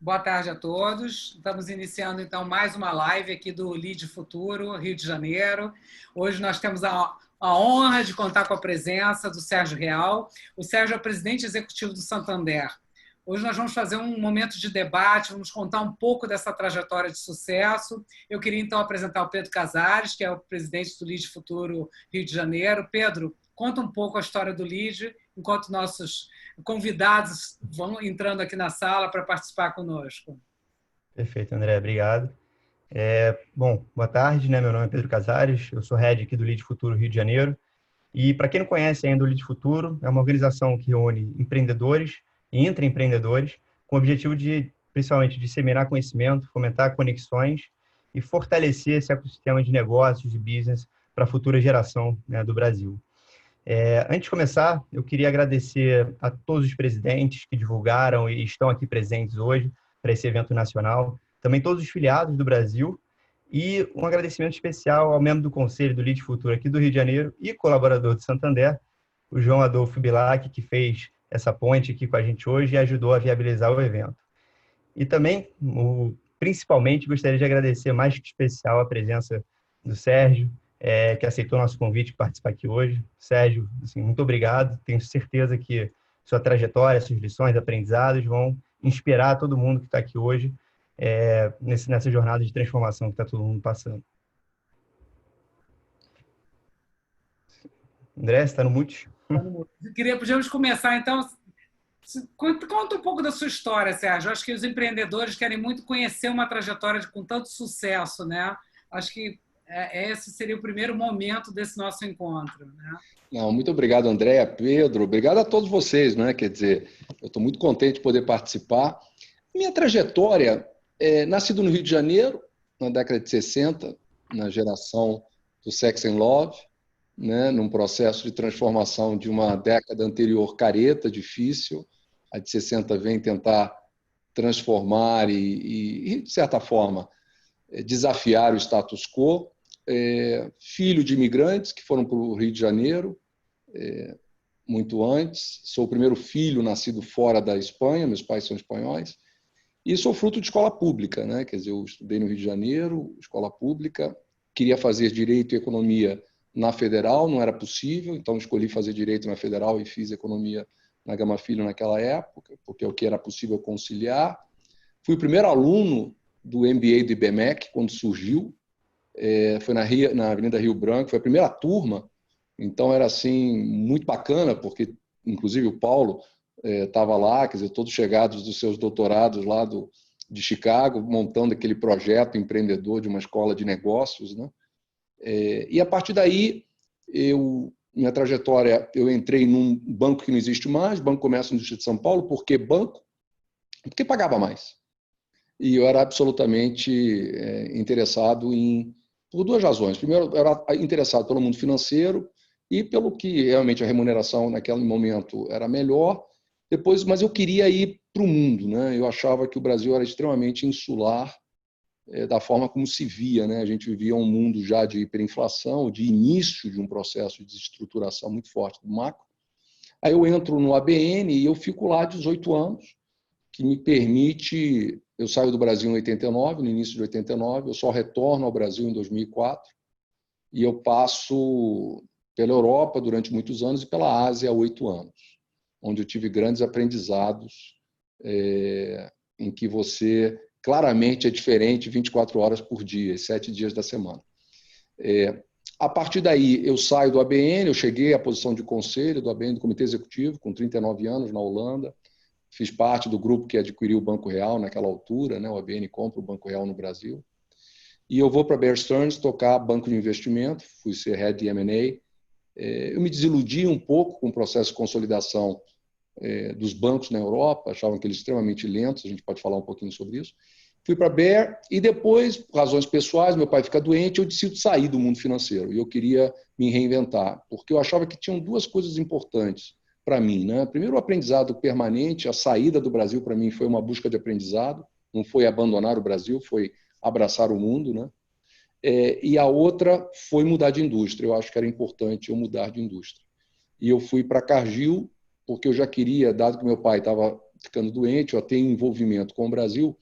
Boa tarde a todos. Estamos iniciando, então, mais uma live aqui do Lead Futuro, Rio de Janeiro. Hoje nós temos a honra de contar com a presença do Sérgio Real. O Sérgio é o presidente executivo do Santander. Hoje nós vamos fazer um momento de debate, vamos contar um pouco dessa trajetória de sucesso. Eu queria, então, apresentar o Pedro Casares, que é o presidente do Lead Futuro Rio de Janeiro. Pedro, conta um pouco a história do Lead, enquanto nossos convidados vão entrando aqui na sala para participar conosco. Perfeito, André, obrigado. Bom, boa tarde, né? Meu nome é Pedro Casares, eu sou head aqui do Lead Futuro Rio de Janeiro. E para quem não conhece ainda o Lead Futuro, é uma organização que reúne empreendedores e intraempreendedores com o objetivo de, principalmente, disseminar conhecimento, fomentar conexões e fortalecer esse ecossistema de negócios e business para a futura geração, né, do Brasil. Antes de começar, eu queria agradecer a todos os presidentes que divulgaram e estão aqui presentes hoje para esse evento nacional, também todos os filiados do Brasil, e um agradecimento especial ao membro do Conselho do Lead Futuro aqui do Rio de Janeiro e colaborador do Santander, o João Adolfo Bilac, que fez essa ponte aqui com a gente hoje e ajudou a viabilizar o evento. E também, principalmente, gostaria de agradecer mais que especial a presença do Sérgio, que aceitou nosso convite para participar aqui hoje. Sérgio, assim, muito obrigado. Tenho certeza que sua trajetória, suas lições, aprendizados vão inspirar todo mundo que está aqui hoje nessa jornada de transformação que está todo mundo passando. André, você está no mute? Podíamos começar, então. Conta um pouco da sua história, Sérgio. Acho que os empreendedores querem muito conhecer uma trajetória com tanto sucesso, né? Acho que esse seria o primeiro momento desse nosso encontro, né? Não, muito obrigado, André, Pedro. Obrigado a todos vocês, né? Quer dizer, eu estou muito contente de poder participar. Minha trajetória nascido no Rio de Janeiro, na década de 60, na geração do Sex and Love, né? Num processo de transformação de uma década anterior careta, difícil. A de 60 vem tentar transformar e de certa forma, desafiar o status quo. Filho de imigrantes que foram para o Rio de Janeiro muito antes. Sou o primeiro filho nascido fora da Espanha, meus pais são espanhóis. E sou fruto de escola pública, né? Quer dizer, eu estudei no Rio de Janeiro, escola pública, queria fazer Direito e Economia na Federal, não era possível, então escolhi fazer Direito na Federal e fiz Economia na Gama Filho naquela época, porque é o que era possível conciliar. Fui o primeiro aluno do MBA do IBMEC, quando surgiu, foi na Avenida Rio Branco, foi a primeira turma, então era assim, muito bacana, porque inclusive o Paulo estava lá, quer dizer, todos chegados dos seus doutorados lá de Chicago, montando aquele projeto empreendedor de uma escola de negócios, né? E a partir daí, minha trajetória, eu entrei num banco que não existe mais, Banco Comércio e Indústria de São Paulo. Por que banco? Porque pagava mais. E eu era absolutamente interessado por duas razões. Primeiro, eu era interessado pelo mundo financeiro e pelo que realmente a remuneração naquele momento era melhor. Depois, mas eu queria ir para o mundo, né? Eu achava que o Brasil era extremamente insular da forma como se via, né? A gente vivia um mundo já de hiperinflação, de início de um processo de desestruturação muito forte do macro. Aí eu entro no ABN e eu fico lá 18 anos, que me permite... Eu saio do Brasil em 89, no início de 89, eu só retorno ao Brasil em 2004 e eu passo pela Europa durante muitos anos e pela Ásia há 8 anos, onde eu tive grandes aprendizados em que você claramente é diferente 24 horas por dia, 7 dias da semana. A partir daí, eu saio do ABN, eu cheguei à posição de conselho do ABN, do Comitê Executivo, com 39 anos, na Holanda. Fiz parte do grupo que adquiriu o Banco Real naquela altura, né? O ABN compra o Banco Real no Brasil. E eu vou para Bear Stearns tocar banco de investimento, fui ser head de M&A. Eu me desiludi um pouco com o processo de consolidação dos bancos na Europa, achavam que eles extremamente lentos, a gente pode falar um pouquinho sobre isso. Fui para a Bear e depois, por razões pessoais, meu pai fica doente, eu decido sair do mundo financeiro. E eu queria me reinventar, porque eu achava que tinham duas coisas importantes para mim, né? Primeiro, o aprendizado permanente. A saída do Brasil, para mim, foi uma busca de aprendizado. Não foi abandonar o Brasil, foi abraçar o mundo, né? E a outra foi mudar de indústria. Eu acho que era importante eu mudar de indústria. E eu fui para a Cargill, porque eu já queria, dado que meu pai estava ficando doente, eu tenho envolvimento com o Brasil.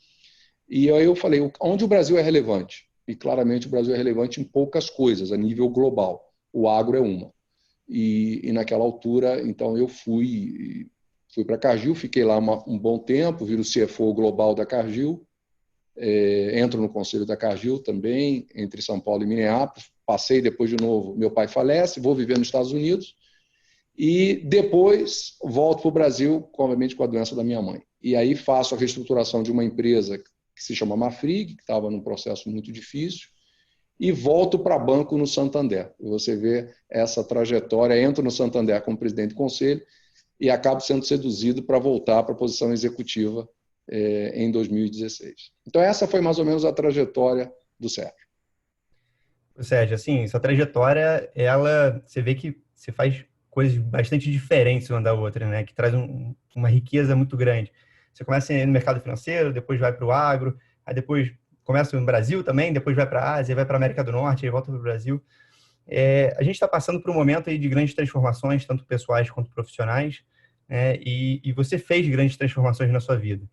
E aí eu falei, onde o Brasil é relevante? E claramente o Brasil é relevante em poucas coisas, a nível global. O agro é uma. E naquela altura, então eu fui para a Cargill, fiquei lá um bom tempo, viro CFO global da Cargill, entro no conselho da Cargill também, entre São Paulo e Minneapolis, passei depois de novo, meu pai falece, vou viver nos Estados Unidos, e depois volto para o Brasil, obviamente com a doença da minha mãe. E aí faço a reestruturação de uma empresa que se chama Mafrig, que estava num processo muito difícil, e volto para banco no Santander. E você vê essa trajetória, entro no Santander como presidente do conselho e acabo sendo seduzido para voltar para a posição executiva em 2016. Então essa foi mais ou menos a trajetória do Sérgio. Sérgio, assim, sua trajetória, você vê que você faz coisas bastante diferentes uma da outra, né? Que traz uma riqueza muito grande. Você começa no mercado financeiro, depois vai para o agro, aí depois começa no Brasil também, depois vai para a Ásia, vai para a América do Norte, aí volta para o Brasil. A gente está passando por um momento aí de grandes transformações, tanto pessoais quanto profissionais, né? E você fez grandes transformações na sua vida.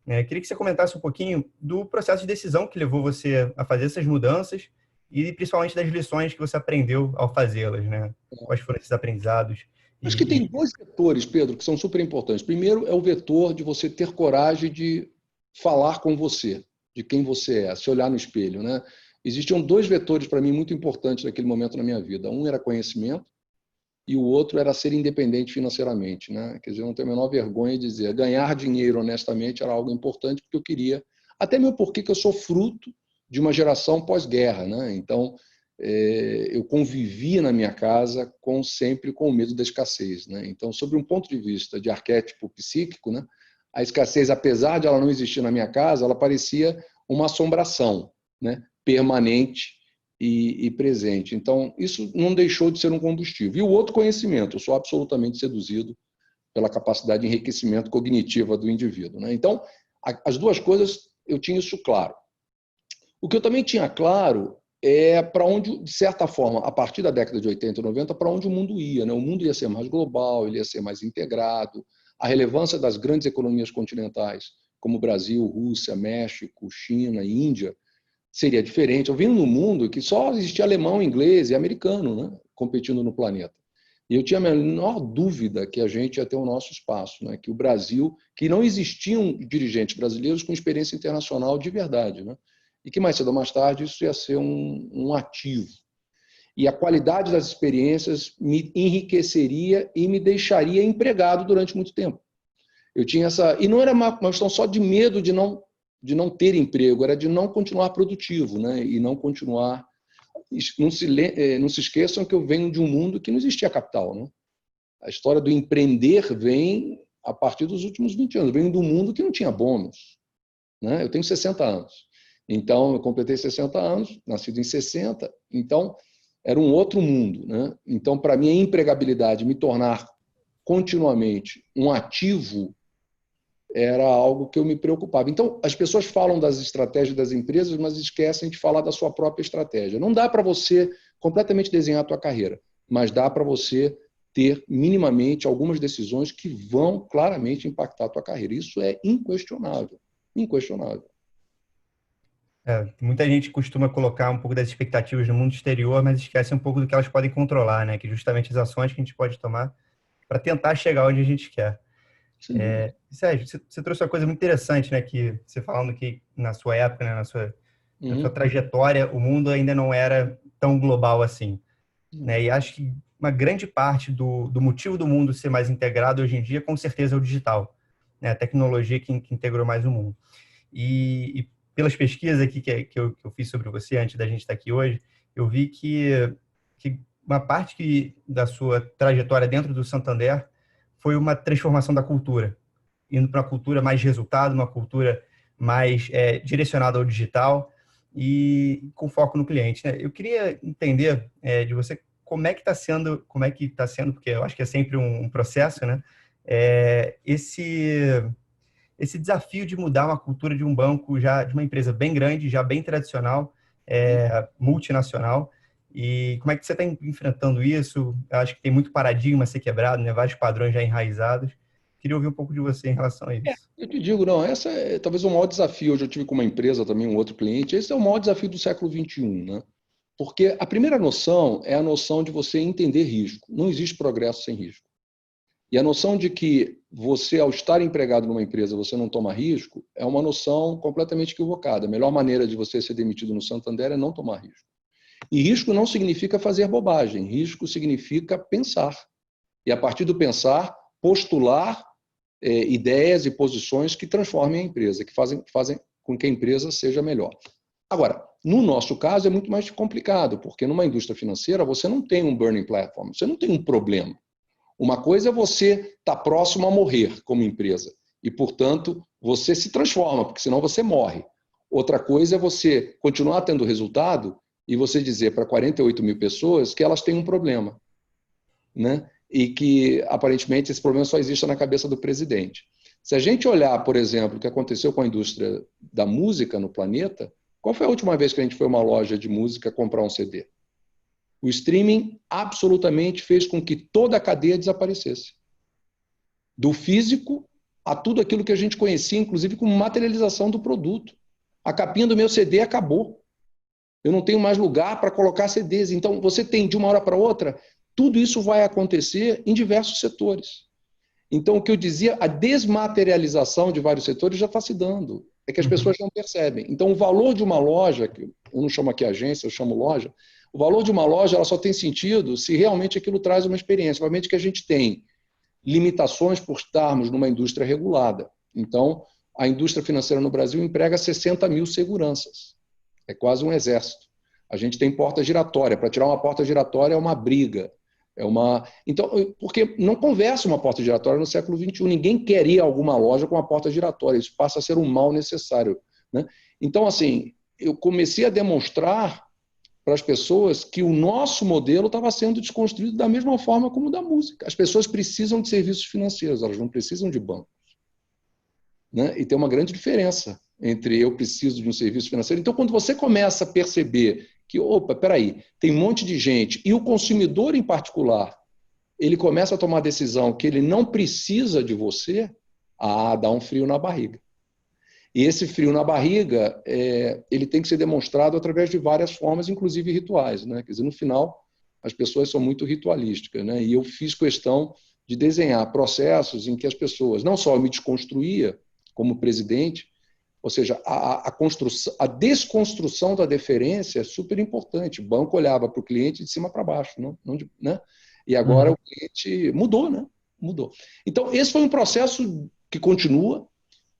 Queria que você comentasse um pouquinho do processo de decisão que levou você a fazer essas mudanças e principalmente das lições que você aprendeu ao fazê-las, né? Quais foram esses aprendizados? Acho que tem dois vetores, Pedro, que são super importantes. Primeiro é o vetor de você ter coragem de falar com você, de quem você é, se olhar no espelho, né? Existiam dois vetores para mim muito importantes naquele momento na minha vida. Um era conhecimento e o outro era ser independente financeiramente, né? Quer dizer, eu não tenho a menor vergonha de dizer, ganhar dinheiro honestamente era algo importante porque eu queria, até mesmo porque eu sou fruto de uma geração pós-guerra, né? Então, eu convivi na minha casa sempre com o medo da escassez, né? Então, sobre um ponto de vista de arquétipo psíquico, né? A escassez, apesar de ela não existir na minha casa, ela parecia uma assombração, né? Permanente e presente. Então, isso não deixou de ser um combustível. E o outro, conhecimento. Eu sou absolutamente seduzido pela capacidade de enriquecimento cognitiva do indivíduo, né? Então, as duas coisas, eu tinha isso claro. O que eu também tinha claro para onde, de certa forma, a partir da década de 80 e 90, para onde o mundo ia, né? O mundo ia ser mais global, ele ia ser mais integrado, a relevância das grandes economias continentais, como Brasil, Rússia, México, China, Índia, seria diferente. Eu vim num mundo que só existia alemão, inglês e americano, né? Competindo no planeta. E eu tinha a menor dúvida que a gente ia ter o nosso espaço, né? Que o Brasil, que não existiam dirigentes brasileiros com experiência internacional de verdade, né? E que mais cedo ou mais tarde isso ia ser um ativo. E a qualidade das experiências me enriqueceria e me deixaria empregado durante muito tempo. Eu tinha essa... E não era uma questão só de medo de não ter emprego, era de não continuar produtivo, né? E não continuar... Não se esqueçam que eu venho de um mundo que não existia capital, né? A história do empreender vem a partir dos últimos 20 anos. Eu venho de um mundo que não tinha bônus, né? Eu tenho 60 anos. Então, eu completei 60 anos, nascido em 60, então era um outro mundo, né? Então, para mim, a empregabilidade, me tornar continuamente um ativo, era algo que eu me preocupava. Então, as pessoas falam das estratégias das empresas, mas esquecem de falar da sua própria estratégia. Não dá para você completamente desenhar a tua carreira, mas dá para você ter minimamente algumas decisões que vão claramente impactar a tua carreira. Isso é inquestionável, inquestionável. Muita gente costuma colocar um pouco das expectativas no mundo exterior, mas esquece um pouco do que elas podem controlar, né? Que justamente as ações que a gente pode tomar para tentar chegar onde a gente quer. Sérgio, você trouxe uma coisa muito interessante, né? Que você falando que na sua época, né, na sua trajetória, o mundo ainda não era tão global assim, né? E acho que uma grande parte do motivo do mundo ser mais integrado hoje em dia, com certeza, é o digital, né? A tecnologia que integrou mais o mundo. E pelas pesquisas aqui que eu fiz sobre você antes da gente estar aqui hoje, eu vi que uma parte da sua trajetória dentro do Santander foi uma transformação da cultura, indo para uma cultura mais de resultado, uma cultura mais direcionada ao digital e com foco no cliente, né? Eu queria entender de você como é que está sendo, porque eu acho que é sempre um processo, né? Esse desafio de mudar uma cultura de um banco, já de uma empresa bem grande, já bem tradicional, multinacional. E como é que você está enfrentando isso? Eu acho que tem muito paradigma a ser quebrado, né? Vários padrões já enraizados. Queria ouvir um pouco de você em relação a isso. Eu te digo, não, essa é talvez o maior desafio. Hoje eu tive com uma empresa também, um outro cliente, esse é o maior desafio do século XXI, né? Porque a primeira noção é a noção de você entender risco. Não existe progresso sem risco. E a noção de que você, ao estar empregado numa empresa, você não toma risco, é uma noção completamente equivocada. A melhor maneira de você ser demitido no Santander é não tomar risco. E risco não significa fazer bobagem, risco significa pensar. E a partir do pensar, postular ideias e posições que transformem a empresa, que fazem com que a empresa seja melhor. Agora, no nosso caso é muito mais complicado, porque numa indústria financeira você não tem um burning platform, você não tem um problema. Uma coisa é você estar próximo a morrer como empresa e, portanto, você se transforma, porque senão você morre. Outra coisa é você continuar tendo resultado e você dizer para 48 mil pessoas que elas têm um problema, né? E que, aparentemente, esse problema só existe na cabeça do presidente. Se a gente olhar, por exemplo, o que aconteceu com a indústria da música no planeta, qual foi a última vez que a gente foi a uma loja de música comprar um CD? O streaming absolutamente fez com que toda a cadeia desaparecesse. Do físico a tudo aquilo que a gente conhecia, inclusive como materialização do produto. A capinha do meu CD acabou. Eu não tenho mais lugar para colocar CDs. Então, você tem de uma hora para outra, tudo isso vai acontecer em diversos setores. Então, o que eu dizia, a desmaterialização de vários setores já está se dando. É que as pessoas não percebem. Então, o valor de uma loja, que eu não chamo aqui agência, eu chamo loja, o valor de uma loja ela só tem sentido se realmente aquilo traz uma experiência. Obviamente que a gente tem limitações por estarmos numa indústria regulada. Então, a indústria financeira no Brasil emprega 60 mil seguranças. É quase um exército. A gente tem porta giratória. Para tirar uma porta giratória é uma briga. Então, porque não conversa uma porta giratória no século XXI. Ninguém quer ir a alguma loja com uma porta giratória. Isso passa a ser um mal necessário, né? Então, assim, eu comecei a demonstrar para as pessoas que o nosso modelo estava sendo desconstruído da mesma forma como o da música. As pessoas precisam de serviços financeiros, elas não precisam de bancos, né? E tem uma grande diferença entre eu preciso de um serviço financeiro. Então, quando você começa a perceber que, opa, peraí, tem um monte de gente, e o consumidor em particular, ele começa a tomar a decisão que ele não precisa de você, dá um frio na barriga. E esse frio na barriga, ele tem que ser demonstrado através de várias formas, inclusive rituais, né? Quer dizer, no final, as pessoas são muito ritualísticas, né? E eu fiz questão de desenhar processos em que as pessoas, não só eu me desconstruía como presidente, ou seja, a desconstrução da deferência é super importante. O banco olhava para o cliente de cima para baixo, né? E agora o cliente mudou, né? Mudou. Então, esse foi um processo que continua.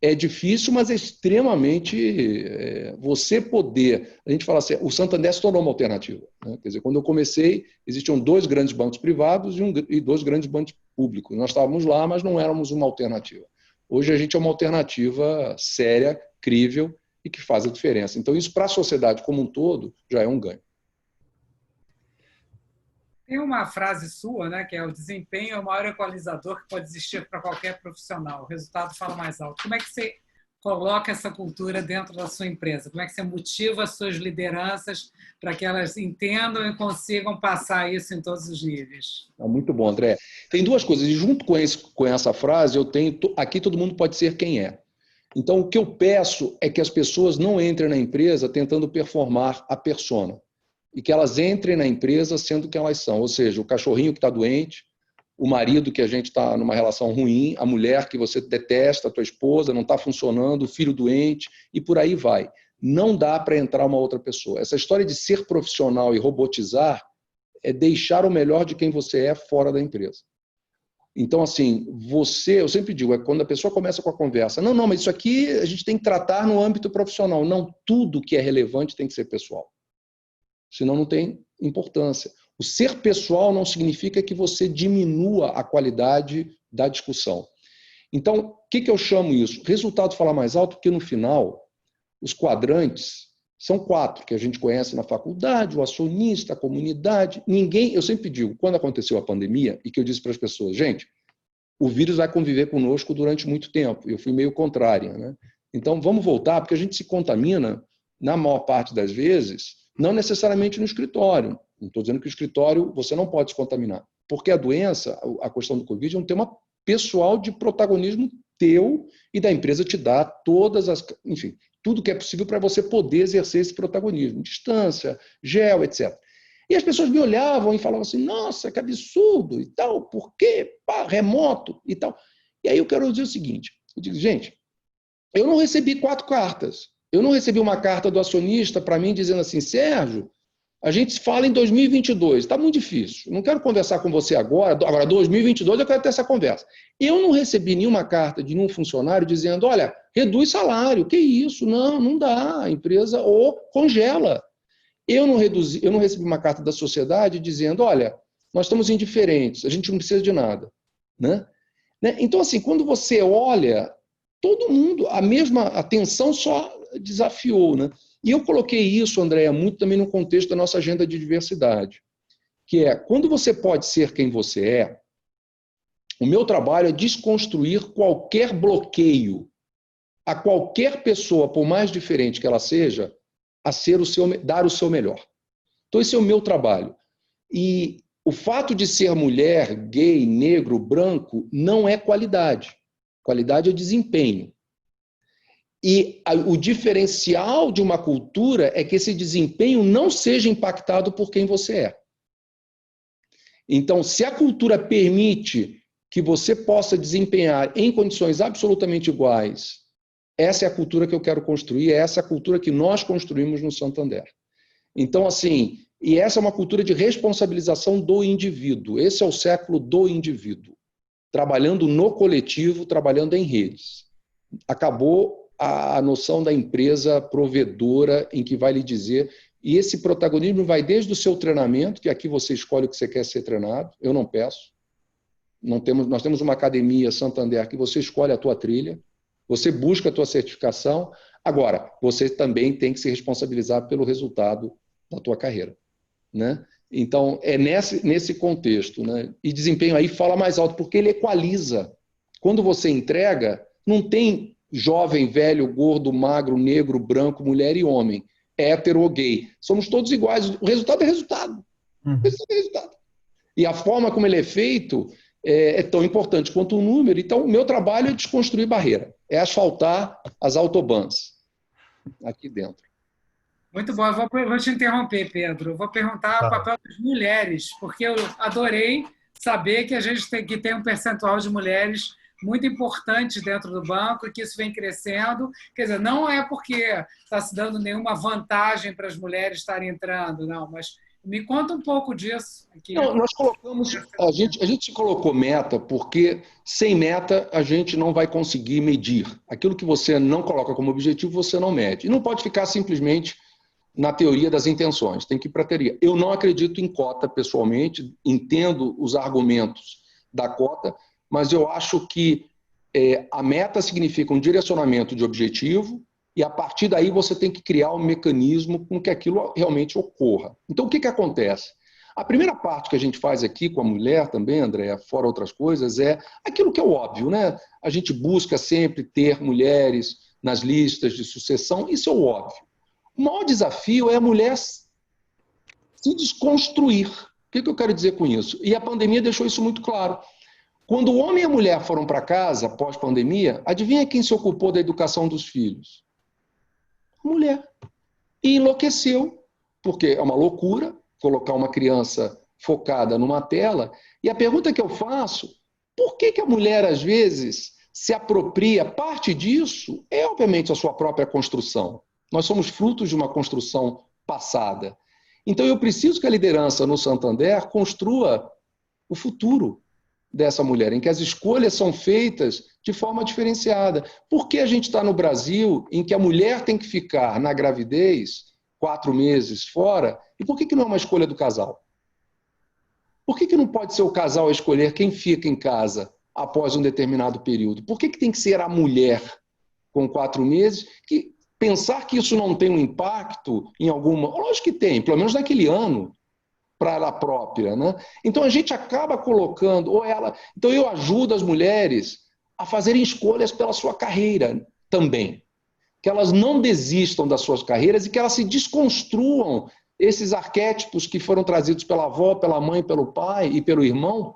É difícil, mas é extremamente você poder... A gente fala assim, o Santander se tornou uma alternativa, né? Quer dizer, quando eu comecei, existiam 2 grandes bancos privados e 2 grandes bancos públicos. Nós estávamos lá, mas não éramos uma alternativa. Hoje a gente é uma alternativa séria, crível e que faz a diferença. Então, isso para a sociedade como um todo já é um ganho. Tem uma frase sua, né, que é: o desempenho é o maior equalizador que pode existir para qualquer profissional. O resultado fala mais alto. Como é que você coloca essa cultura dentro da sua empresa? Como é que você motiva as suas lideranças para que elas entendam e consigam passar isso em todos os níveis? Muito bom, André. Tem 2 coisas. E junto com essa frase, eu tenho... Aqui todo mundo pode ser quem é. Então, o que eu peço é que as pessoas não entrem na empresa tentando performar a persona. E que elas entrem na empresa sendo quem elas são. Ou seja, o cachorrinho que está doente, o marido que a gente está numa relação ruim, a mulher que você detesta, a tua esposa, não está funcionando, o filho doente, e por aí vai. Não dá para entrar uma outra pessoa. Essa história de ser profissional e robotizar é deixar o melhor de quem você é fora da empresa. Então, assim, eu sempre digo, quando a pessoa começa com a conversa, não, mas isso aqui a gente tem que tratar no âmbito profissional. Não, tudo que é relevante tem que ser pessoal. Senão não tem importância. O ser pessoal não significa que você diminua a qualidade da discussão. Então, o que eu chamo isso? Resultado fala mais alto, porque no final, os quadrantes são 4, que a gente conhece na faculdade, o acionista, a comunidade. Eu sempre digo, quando aconteceu a pandemia, e que eu disse para as pessoas, gente, o vírus vai conviver conosco durante muito tempo. Eu fui meio contrária, né? Então, vamos voltar, porque a gente se contamina, na maior parte das vezes, não necessariamente no escritório. Não estou dizendo que o escritório você não pode se contaminar. Porque a doença, a questão do Covid, é um tema pessoal de protagonismo teu e da empresa te dá todas as... Enfim, tudo que é possível para você poder exercer esse protagonismo. Distância, gel, etc. E as pessoas me olhavam e falavam assim, nossa, que absurdo e tal, por quê? Pá, remoto e tal. E aí eu quero dizer o seguinte, eu digo, gente, eu não recebi 4 cartas. Eu não recebi uma carta do acionista para mim dizendo assim, Sérgio, a gente se fala em 2022, está muito difícil. Não quero conversar com você agora, 2022 eu quero ter essa conversa. Eu não recebi nenhuma carta de nenhum funcionário dizendo, olha, reduz salário, que isso? Não, não dá, a empresa ou congela. Eu não recebi uma carta da sociedade dizendo, olha, nós estamos indiferentes, a gente não precisa de nada. Né? Então, assim, quando você olha, todo mundo, a mesma atenção só desafiou, né? E eu coloquei isso, Andréa, muito também no contexto da nossa agenda de diversidade, que é, quando você pode ser quem você é, o meu trabalho é desconstruir qualquer bloqueio a qualquer pessoa, por mais diferente que ela seja, a ser dar o seu melhor. Então, esse é o meu trabalho. E o fato de ser mulher, gay, negro, branco, não é qualidade. Qualidade é desempenho. E o diferencial de uma cultura é que esse desempenho não seja impactado por quem você é. Então, se a cultura permite que você possa desempenhar em condições absolutamente iguais, essa é a cultura que eu quero construir, essa é a cultura que nós construímos no Santander. Então, assim, e essa é uma cultura de responsabilização do indivíduo. Esse é o século do indivíduo. Trabalhando no coletivo, trabalhando em redes. Acabou a noção da empresa provedora em que vai lhe dizer, e esse protagonismo vai desde o seu treinamento, que aqui você escolhe o que você quer ser treinado, eu não peço. Nós temos uma academia Santander que você escolhe a tua trilha, você busca a tua certificação, agora, você também tem que se responsabilizar pelo resultado da tua carreira. Né? Então, é nesse contexto. Né? E desempenho aí fala mais alto, porque ele equaliza. Quando você entrega, não tem jovem, velho, gordo, magro, negro, branco, mulher e homem, hétero ou gay. Somos todos iguais. O resultado é resultado. O resultado é resultado. E a forma como ele é feito é tão importante quanto o número. Então, o meu trabalho é desconstruir barreira. É asfaltar as autobans aqui dentro. Muito bom. Eu vou te interromper, Pedro. Eu vou perguntar o papel das mulheres, porque eu adorei saber que a gente tem um percentual de mulheres muito importante dentro do banco e que isso vem crescendo. Quer dizer, não é porque está se dando nenhuma vantagem para as mulheres estarem entrando, não, mas me conta um pouco disso. Aqui. Não, nós colocamos, a gente se colocou meta porque sem meta a gente não vai conseguir medir. Aquilo que você não coloca como objetivo, você não mede. E não pode ficar simplesmente na teoria das intenções, tem que ir para a teoria. Eu não acredito em cota, pessoalmente, entendo os argumentos da cota, mas eu acho que a meta significa um direcionamento de objetivo e, a partir daí, você tem que criar um mecanismo com que aquilo realmente ocorra. Então, o que acontece? A primeira parte que a gente faz aqui com a mulher também, André, fora outras coisas, é aquilo que é óbvio, né? A gente busca sempre ter mulheres nas listas de sucessão, isso é o óbvio. O maior desafio é a mulher se desconstruir. O que eu quero dizer com isso? E a pandemia deixou isso muito claro. Quando o homem e a mulher foram para casa, pós-pandemia, adivinha quem se ocupou da educação dos filhos? A mulher. E enlouqueceu, porque é uma loucura colocar uma criança focada numa tela. E a pergunta que eu faço, por que a mulher, às vezes, se apropria? Parte disso é, obviamente, a sua própria construção. Nós somos frutos de uma construção passada. Então, eu preciso que a liderança no Santander construa o futuro dessa mulher, em que as escolhas são feitas de forma diferenciada. Por que a gente está no Brasil, em que a mulher tem que ficar na gravidez 4 meses fora, e por que não é uma escolha do casal? Por que não pode ser o casal a escolher quem fica em casa após um determinado período? Por que tem que ser a mulher com 4 meses? Pensar que isso não tem um impacto em alguma... Lógico que tem, pelo menos naquele ano, para ela própria, né? Então a gente acaba colocando, então eu ajudo as mulheres a fazerem escolhas pela sua carreira também, que elas não desistam das suas carreiras e que elas se desconstruam esses arquétipos que foram trazidos pela avó, pela mãe, pelo pai e pelo irmão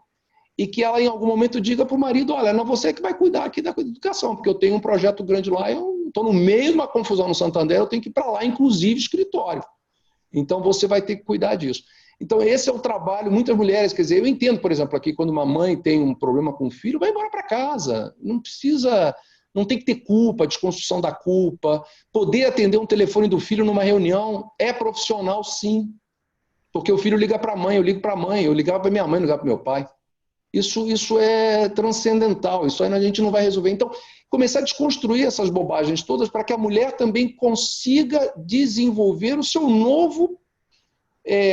e que ela, em algum momento, diga para o marido, olha, não, você que vai cuidar aqui da educação, porque eu tenho um projeto grande lá, eu estou no meio de uma confusão no Santander, eu tenho que ir para lá, inclusive escritório. Então, você vai ter que cuidar disso. Então, esse é o trabalho, muitas mulheres, quer dizer, eu entendo, por exemplo, aqui, quando uma mãe tem um problema com o filho, vai embora para casa, não precisa, não tem que ter culpa, desconstrução da culpa, poder atender um telefone do filho numa reunião é profissional, sim, porque o filho liga para a mãe, eu ligo para a mãe, eu ligava para minha mãe, eu ligava para meu pai. Isso é transcendental, isso aí a gente não vai resolver. Então, começar a desconstruir essas bobagens todas para que a mulher também consiga desenvolver o seu novo,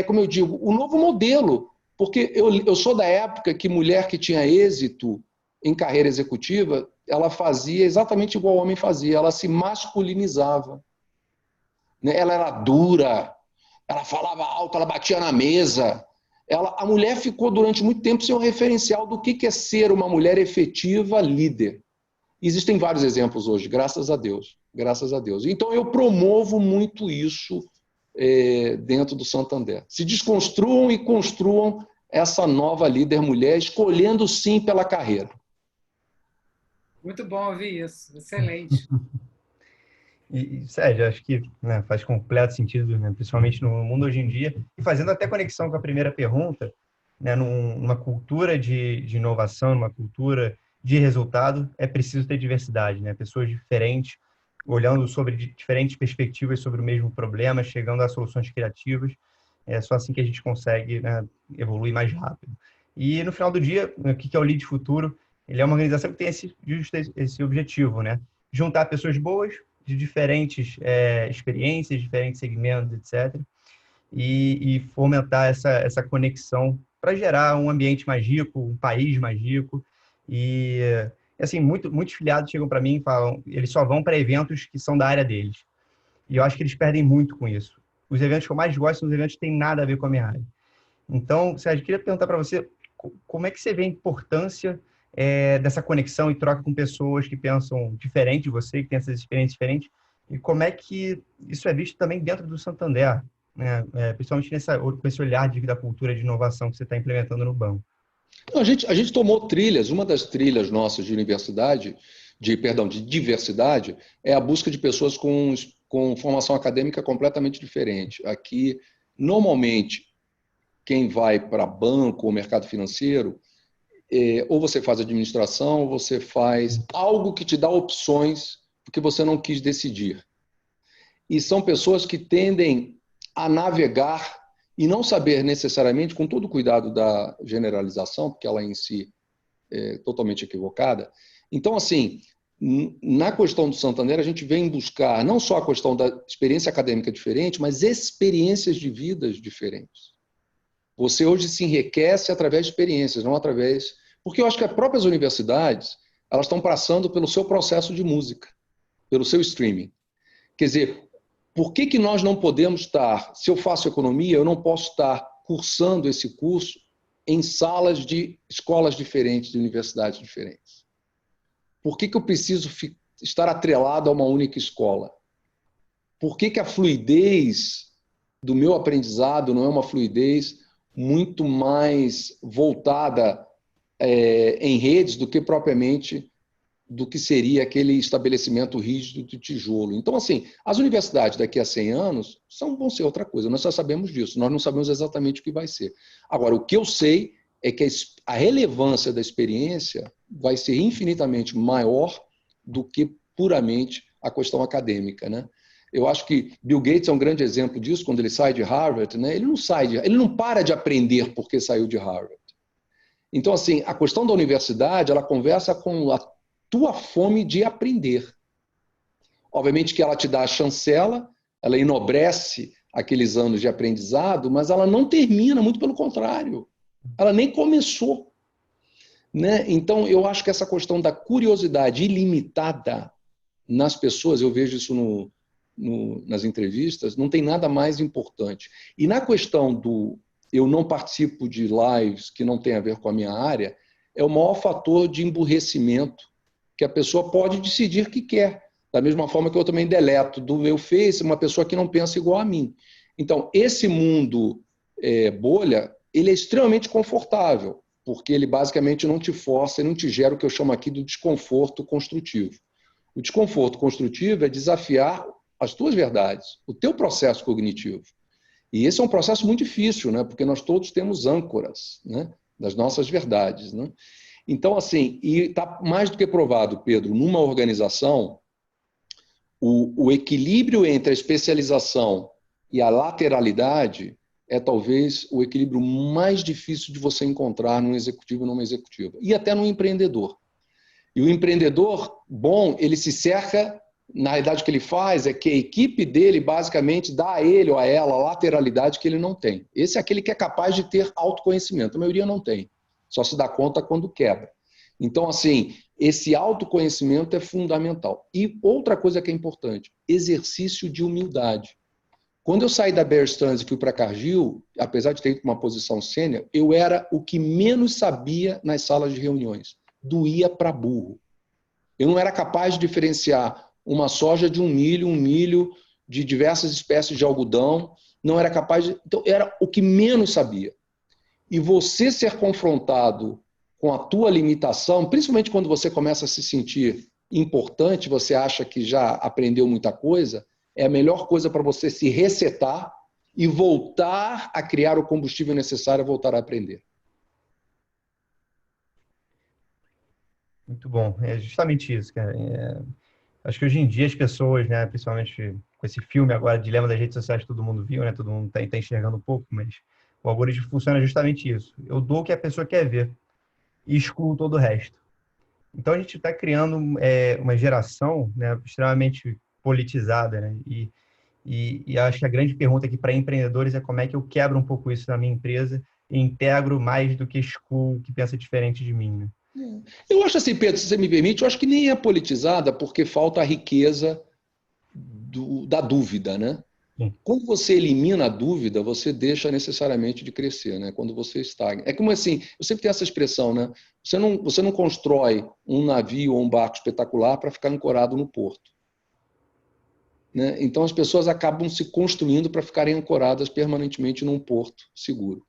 como eu digo, o novo modelo. Porque eu sou da época que mulher que tinha êxito em carreira executiva, ela fazia exatamente igual o homem fazia, ela se masculinizava. Ela era dura, ela falava alto, ela batia na mesa. A mulher ficou durante muito tempo sem um referencial do que é ser uma mulher efetiva líder. Existem vários exemplos hoje, graças a Deus. Graças a Deus. Então, eu promovo muito isso dentro do Santander. Se desconstruam e construam essa nova líder mulher, escolhendo sim pela carreira. Muito bom ouvir isso. Excelente. E Sérgio, acho que, né, faz completo sentido, né, principalmente no mundo hoje em dia, e fazendo até conexão com a primeira pergunta, né, numa cultura de inovação, numa cultura de resultado, é preciso ter diversidade, né, pessoas diferentes, olhando sobre diferentes perspectivas sobre o mesmo problema, chegando a soluções criativas. É só assim que a gente consegue, né, evoluir mais rápido. E no final do dia, o que é o Lead Futuro? Ele é uma organização que tem justo esse objetivo, né? Juntar pessoas boas de diferentes experiências, diferentes segmentos, etc. E fomentar essa conexão para gerar um ambiente mais rico, um país mais rico. E, assim, muitos filiados chegam para mim e falam, eles só vão para eventos que são da área deles. E eu acho que eles perdem muito com isso. Os eventos que eu mais gosto são os eventos que têm nada a ver com a minha área. Então, Sérgio, queria perguntar para você, como é que você vê a importância dessa conexão e troca com pessoas que pensam diferente de você, que têm essas experiências diferentes, e como é que isso é visto também dentro do Santander, né? Principalmente com esse olhar da cultura de inovação que você está implementando no banco. A gente tomou trilhas, uma das trilhas nossas de universidade, de diversidade, é a busca de pessoas com formação acadêmica completamente diferente. Aqui, normalmente, quem vai para banco ou mercado financeiro, ou você faz administração, ou você faz algo que te dá opções, porque você não quis decidir. E são pessoas que tendem a navegar e não saber necessariamente, com todo o cuidado da generalização, porque ela em si é totalmente equivocada. Então, assim, na questão do Santander, a gente vem buscar não só a questão da experiência acadêmica diferente, mas experiências de vidas diferentes. Você hoje se enriquece através de experiências, não através... Porque eu acho que as próprias universidades, elas estão passando pelo seu processo de música, pelo seu streaming. Quer dizer, por que nós não podemos estar, se eu faço economia, eu não posso estar cursando esse curso em salas de escolas diferentes, de universidades diferentes? Por que eu preciso estar atrelado a uma única escola? Por que a fluidez do meu aprendizado não é uma fluidez muito mais voltada em redes do que propriamente do que seria aquele estabelecimento rígido de tijolo? Então, assim, as universidades daqui a 100 anos vão ser outra coisa, nós só sabemos disso, nós não sabemos exatamente o que vai ser. Agora, o que eu sei é que a relevância da experiência vai ser infinitamente maior do que puramente a questão acadêmica, né? Eu acho que Bill Gates é um grande exemplo disso, quando ele sai de Harvard, né? Ele não para de aprender porque saiu de Harvard. Então, assim, a questão da universidade, ela conversa com a tua fome de aprender. Obviamente que ela te dá a chancela, ela enobrece aqueles anos de aprendizado, mas ela não termina, muito pelo contrário. Ela nem começou. Né? Então, eu acho que essa questão da curiosidade ilimitada nas pessoas, eu vejo isso nas entrevistas, não tem nada mais importante. E na questão do eu não participo de lives que não tem a ver com a minha área, é o maior fator de emburrecimento que a pessoa pode decidir que quer. Da mesma forma que eu também deleto do meu Face uma pessoa que não pensa igual a mim. Então, esse mundo bolha, ele é extremamente confortável, porque ele basicamente não te força e não te gera o que eu chamo aqui do desconforto construtivo. O desconforto construtivo é desafiar as tuas verdades, o teu processo cognitivo. E esse é um processo muito difícil, né? Porque nós todos temos âncoras, né? Das nossas verdades, né? Então, assim, e está mais do que provado, Pedro, numa organização, o equilíbrio entre a especialização e a lateralidade é talvez o equilíbrio mais difícil de você encontrar num executivo e numa executiva. E até num empreendedor. E o empreendedor bom, ele se cerca, na realidade o que ele faz é que a equipe dele basicamente dá a ele ou a ela a lateralidade que ele não tem. Esse é aquele que é capaz de ter autoconhecimento. A maioria não tem. Só se dá conta quando quebra. Então, assim, esse autoconhecimento é fundamental. E outra coisa que é importante, exercício de humildade. Quando eu saí da Bear Stearns e fui para a Cargill, apesar de ter ido para uma posição sênior, eu era o que menos sabia nas salas de reuniões. Doía para burro. Eu não era capaz de diferenciar uma soja de um milho de diversas espécies de algodão. Não era capaz de... Então, era o que menos sabia. E você ser confrontado com a tua limitação, principalmente quando você começa a se sentir importante, você acha que já aprendeu muita coisa, é a melhor coisa para você se resetar e voltar a criar o combustível necessário a voltar a aprender. Muito bom. É justamente isso, cara. Acho que hoje em dia as pessoas, né, principalmente com esse filme agora, Dilema das Redes Sociais, todo mundo viu, né, todo mundo tá enxergando um pouco, mas o algoritmo funciona justamente isso. Eu dou o que a pessoa quer ver e excluo todo o resto. Então a gente está criando uma geração, né, extremamente politizada, né, e acho que a grande pergunta aqui para empreendedores é como é que eu quebro um pouco isso na minha empresa e integro mais do que excluo o que pensa diferente de mim, né? Eu acho assim, Pedro, se você me permite, eu acho que nem é politizada porque falta a riqueza da dúvida, né? Sim. Quando você elimina a dúvida, você deixa necessariamente de crescer, né? Quando você estagna. É como assim, eu sempre tenho essa expressão, né? Você não constrói um navio ou um barco espetacular para ficar ancorado no porto. Né? Então as pessoas acabam se construindo para ficarem ancoradas permanentemente num porto seguro.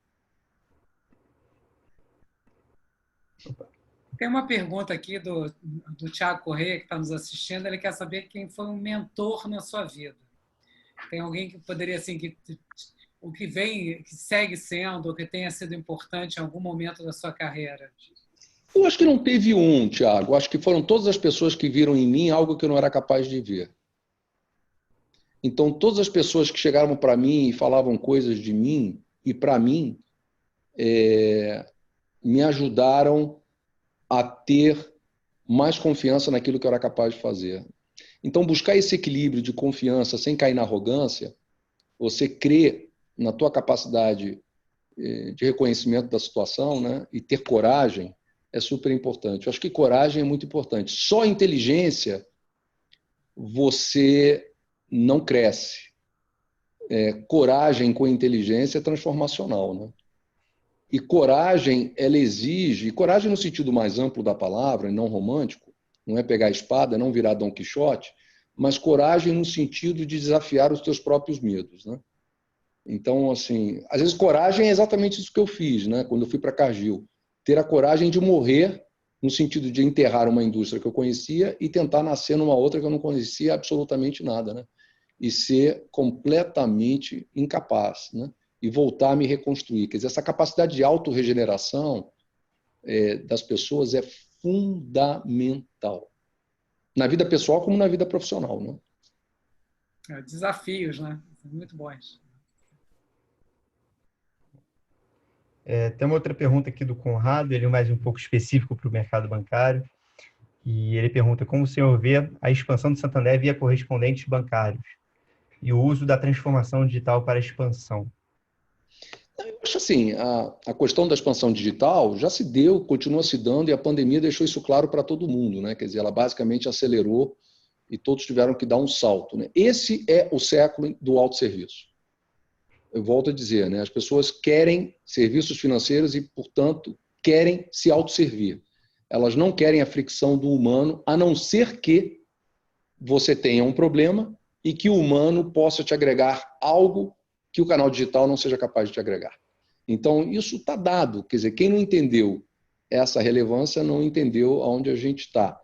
Tem uma pergunta aqui do Thiago Corrêa, que está nos assistindo. Ele quer saber quem foi um mentor na sua vida. Tem alguém que poderia, assim, que segue sendo, ou que tenha sido importante em algum momento da sua carreira? Eu acho que não teve um, Thiago. Acho que foram todas as pessoas que viram em mim algo que eu não era capaz de ver. Então, todas as pessoas que chegaram para mim e falavam coisas de mim e para mim, me ajudaram a ter mais confiança naquilo que eu era capaz de fazer. Então, buscar esse equilíbrio de confiança sem cair na arrogância, você crer na tua capacidade de reconhecimento da situação, né, e ter coragem é super importante. Eu acho que coragem é muito importante. Só inteligência você não cresce. Coragem com inteligência é transformacional, né? E coragem, ela exige, e coragem no sentido mais amplo da palavra, e não romântico, não é pegar a espada, não virar Dom Quixote, mas coragem no sentido de desafiar os teus próprios medos, né? Então, assim, às vezes coragem é exatamente isso que eu fiz, né? Quando eu fui para a Cargill. Ter a coragem de morrer, no sentido de enterrar uma indústria que eu conhecia e tentar nascer numa outra que eu não conhecia absolutamente nada, né? E ser completamente incapaz, né? E voltar a me reconstruir. Quer dizer, essa capacidade de autorregeneração das pessoas é fundamental. Na vida pessoal como na vida profissional, né? Desafios, né? Muito bons. Tem uma outra pergunta aqui do Conrado, ele é mais um pouco específico para o mercado bancário, e ele pergunta como o senhor vê a expansão do Santander via correspondentes bancários e o uso da transformação digital para a expansão. Eu acho assim, a questão da expansão digital já se deu, continua se dando, e a pandemia deixou isso claro para todo mundo, né? Quer dizer, ela basicamente acelerou e todos tiveram que dar um salto, né? Esse é o século do autosserviço. Eu volto a dizer, né? As pessoas querem serviços financeiros e, portanto, querem se autosservir. Elas não querem a fricção do humano, a não ser que você tenha um problema e que o humano possa te agregar algo que o canal digital não seja capaz de te agregar. Então, isso está dado. Quer dizer, quem não entendeu essa relevância não entendeu aonde a gente está.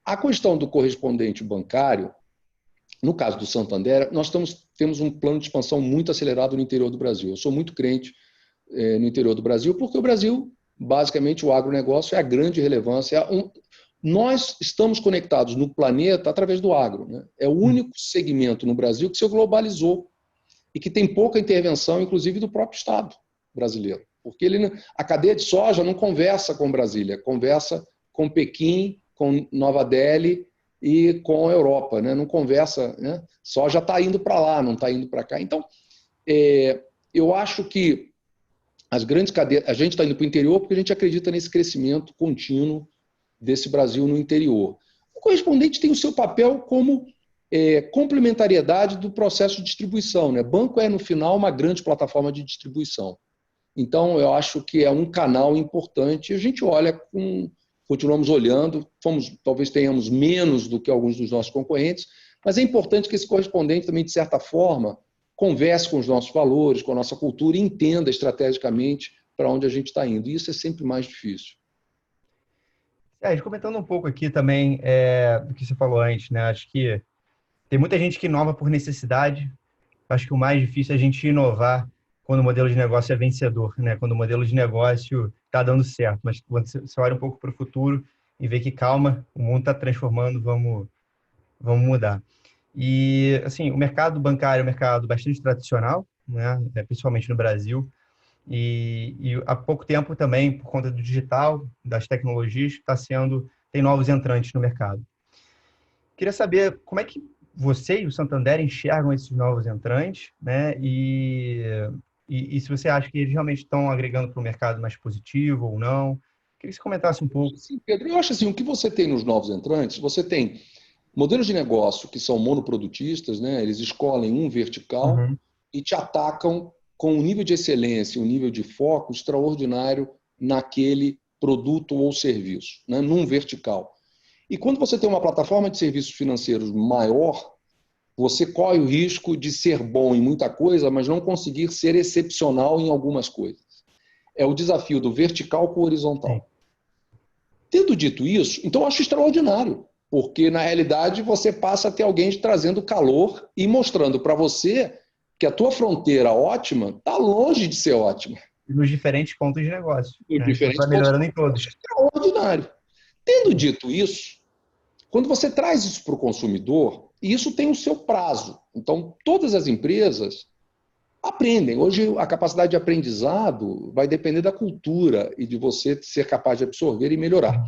A questão do correspondente bancário, no caso do Santander, nós temos um plano de expansão muito acelerado no interior do Brasil. Eu sou muito crente no interior do Brasil, porque o Brasil, basicamente, o agronegócio é a grande relevância. Nós estamos conectados no planeta através do agro, né? É o único segmento no Brasil que se globalizou e que tem pouca intervenção, inclusive, do próprio Estado brasileiro. Porque a cadeia de soja não conversa com Brasília, conversa com Pequim, com Nova Delhi e com a Europa, né? Não conversa, né? Soja está indo para lá, não está indo para cá. Então, eu acho que as grandes cadeias, a gente está indo para o interior porque a gente acredita nesse crescimento contínuo desse Brasil no interior. O correspondente tem o seu papel como complementariedade do processo de distribuição, né? Banco é, no final, uma grande plataforma de distribuição. Então, eu acho que é um canal importante. A gente olha continuamos olhando, talvez tenhamos menos do que alguns dos nossos concorrentes, mas é importante que esse correspondente também, de certa forma, converse com os nossos valores, com a nossa cultura e entenda estrategicamente para onde a gente está indo. E isso é sempre mais difícil. Comentando um pouco aqui também do que você falou antes, né? Acho que tem muita gente que inova por necessidade. Acho que o mais difícil é a gente inovar quando o modelo de negócio é vencedor, né? Quando o modelo de negócio está dando certo. Mas quando você olha um pouco para o futuro e vê que, calma, o mundo está transformando, vamos mudar. E, assim, o mercado bancário é um mercado bastante tradicional, né? Principalmente no Brasil. E há pouco tempo também, por conta do digital, das tecnologias, tem novos entrantes no mercado. Queria saber como é que você e o Santander enxergam esses novos entrantes, né? E se você acha que eles realmente estão agregando para o mercado mais positivo ou não. Queria que você comentasse um pouco. Sim, Pedro, eu acho assim, o que você tem nos novos entrantes, você tem modelos de negócio que são monoprodutistas, né? Eles escolhem um vertical e te atacam com um nível de excelência, um nível de foco extraordinário naquele produto ou serviço, né? Num vertical. E quando você tem uma plataforma de serviços financeiros maior, você corre o risco de ser bom em muita coisa, mas não conseguir ser excepcional em algumas coisas. É o desafio do vertical com o horizontal. Sim. Tendo dito isso, então eu acho extraordinário, porque na realidade você passa a ter alguém trazendo calor e mostrando para você que a tua fronteira ótima está longe de ser ótima. Nos diferentes pontos de negócio. Nos né? diferentes Vai melhorando em todos. Extraordinário. Tendo dito isso, quando você traz isso para o consumidor, isso tem o seu prazo. Então, todas as empresas aprendem. Hoje, a capacidade de aprendizado vai depender da cultura e de você ser capaz de absorver e melhorar.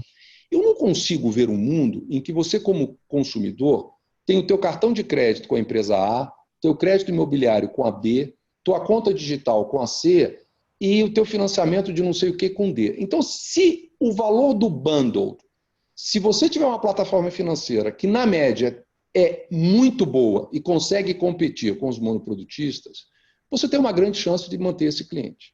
Eu não consigo ver um mundo em que você, como consumidor, tem o teu cartão de crédito com a empresa A, teu crédito imobiliário com a B, tua conta digital com a C e o teu financiamento de não sei o que com D. Então, se o valor do bundle, se você tiver uma plataforma financeira que, na média, é muito boa e consegue competir com os monoprodutistas, você tem uma grande chance de manter esse cliente.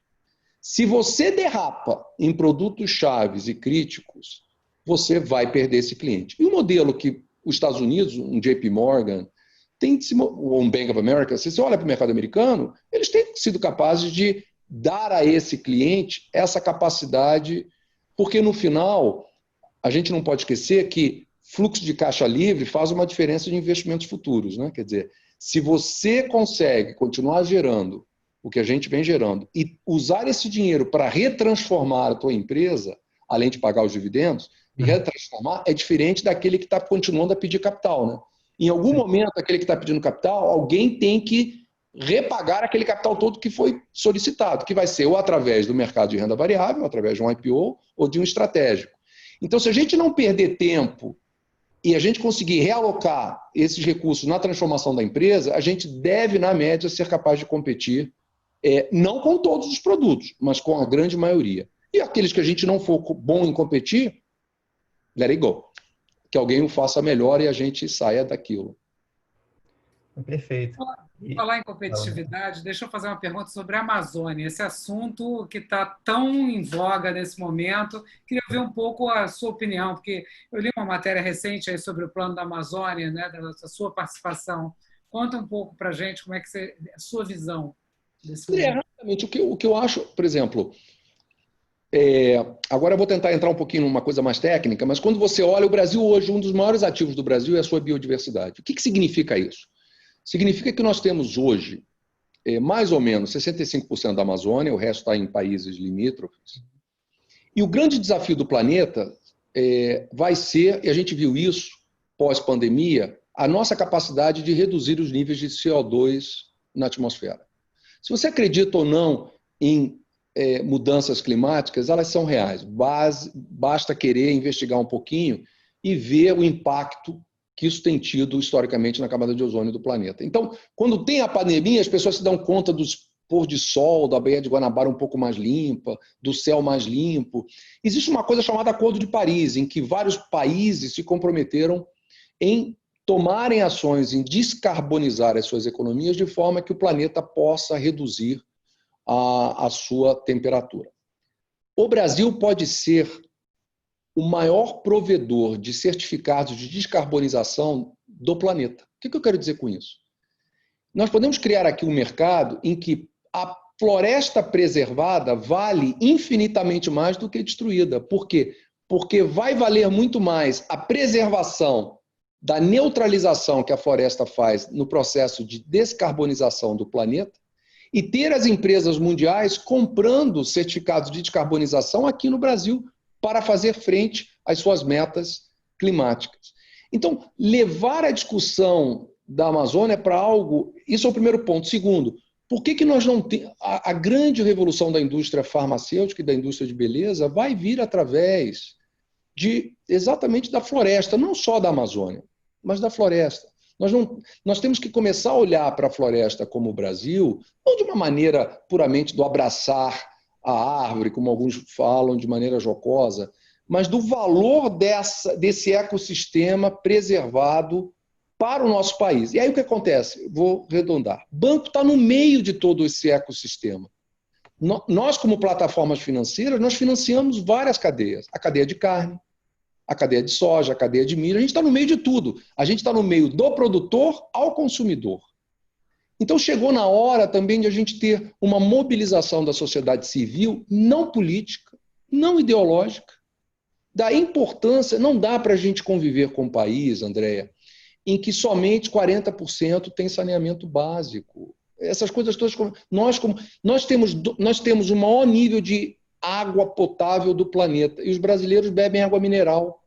Se você derrapa em produtos chaves e críticos, você vai perder esse cliente. E o modelo que os Estados Unidos, um JP Morgan, ou um Bank of America, se você olha para o mercado americano, eles têm sido capazes de dar a esse cliente essa capacidade, porque no final, a gente não pode esquecer que fluxo de caixa livre faz uma diferença de investimentos futuros, né? Quer dizer, se você consegue continuar gerando o que a gente vem gerando e usar esse dinheiro para retransformar a tua empresa, além de pagar os dividendos, e retransformar é diferente daquele que está continuando a pedir capital, né? Em algum momento, aquele que está pedindo capital, alguém tem que repagar aquele capital todo que foi solicitado, que vai ser ou através do mercado de renda variável, através de um IPO ou de um estratégico. Então, se a gente não perder tempo e a gente conseguir realocar esses recursos na transformação da empresa, a gente deve, na média, ser capaz de competir, não com todos os produtos, mas com a grande maioria. E aqueles que a gente não for bom em competir, let it go. Que alguém o faça melhor e a gente saia daquilo. Perfeito. Falar em competitividade, deixa eu fazer uma pergunta sobre a Amazônia, esse assunto que está tão em voga nesse momento. Queria ver um pouco a sua opinião, porque eu li uma matéria recente aí sobre o plano da Amazônia, né, da sua participação. Conta um pouco para a gente como é que a sua visão desse momento. Exatamente. O que eu acho, por exemplo, Agora eu vou tentar entrar um pouquinho numa coisa mais técnica, mas quando você olha o Brasil hoje, um dos maiores ativos do Brasil é a sua biodiversidade. O que significa isso? Significa que nós temos hoje mais ou menos 65% da Amazônia, o resto está em países limítrofes. E o grande desafio do planeta vai ser, e a gente viu isso pós-pandemia, a nossa capacidade de reduzir os níveis de CO2 na atmosfera. Se você acredita ou não em mudanças climáticas, elas são reais. Basta querer investigar um pouquinho e ver o impacto que isso tem tido historicamente na camada de ozônio do planeta. Então, quando tem a pandemia, as pessoas se dão conta dos pôr de sol, da Baía de Guanabara um pouco mais limpa, do céu mais limpo. Existe uma coisa chamada Acordo de Paris, em que vários países se comprometeram em tomarem ações em descarbonizar as suas economias de forma que o planeta possa reduzir a sua temperatura. O Brasil pode ser o maior provedor de certificados de descarbonização do planeta. O que eu quero dizer com isso? Nós podemos criar aqui um mercado em que a floresta preservada vale infinitamente mais do que destruída. Por quê? Porque vai valer muito mais a preservação da neutralização que a floresta faz no processo de descarbonização do planeta e ter as empresas mundiais comprando certificados de descarbonização aqui no Brasil para fazer frente às suas metas climáticas. Então, levar a discussão da Amazônia para algo, isso é o primeiro ponto. Segundo, por que nós não temos... A grande revolução da indústria farmacêutica e da indústria de beleza vai vir através exatamente da floresta, não só da Amazônia, mas da floresta. Nós temos que começar a olhar para a floresta como o Brasil, não de uma maneira puramente do abraçar a árvore, como alguns falam de maneira jocosa, mas do valor desse ecossistema preservado para o nosso país. E aí o que acontece? Vou arredondar. O banco está no meio de todo esse ecossistema. Nós, como plataformas financeiras, nós financiamos várias cadeias. A cadeia de carne, a cadeia de soja, a cadeia de milho. A gente está no meio de tudo. A gente está no meio do produtor ao consumidor. Então chegou na hora também de a gente ter uma mobilização da sociedade civil, não política, não ideológica, da importância. Não dá para a gente conviver com um país, Andréa, em que somente 40% tem saneamento básico. Essas coisas todas. Nós temos o maior nível de água potável do planeta e os brasileiros bebem água mineral.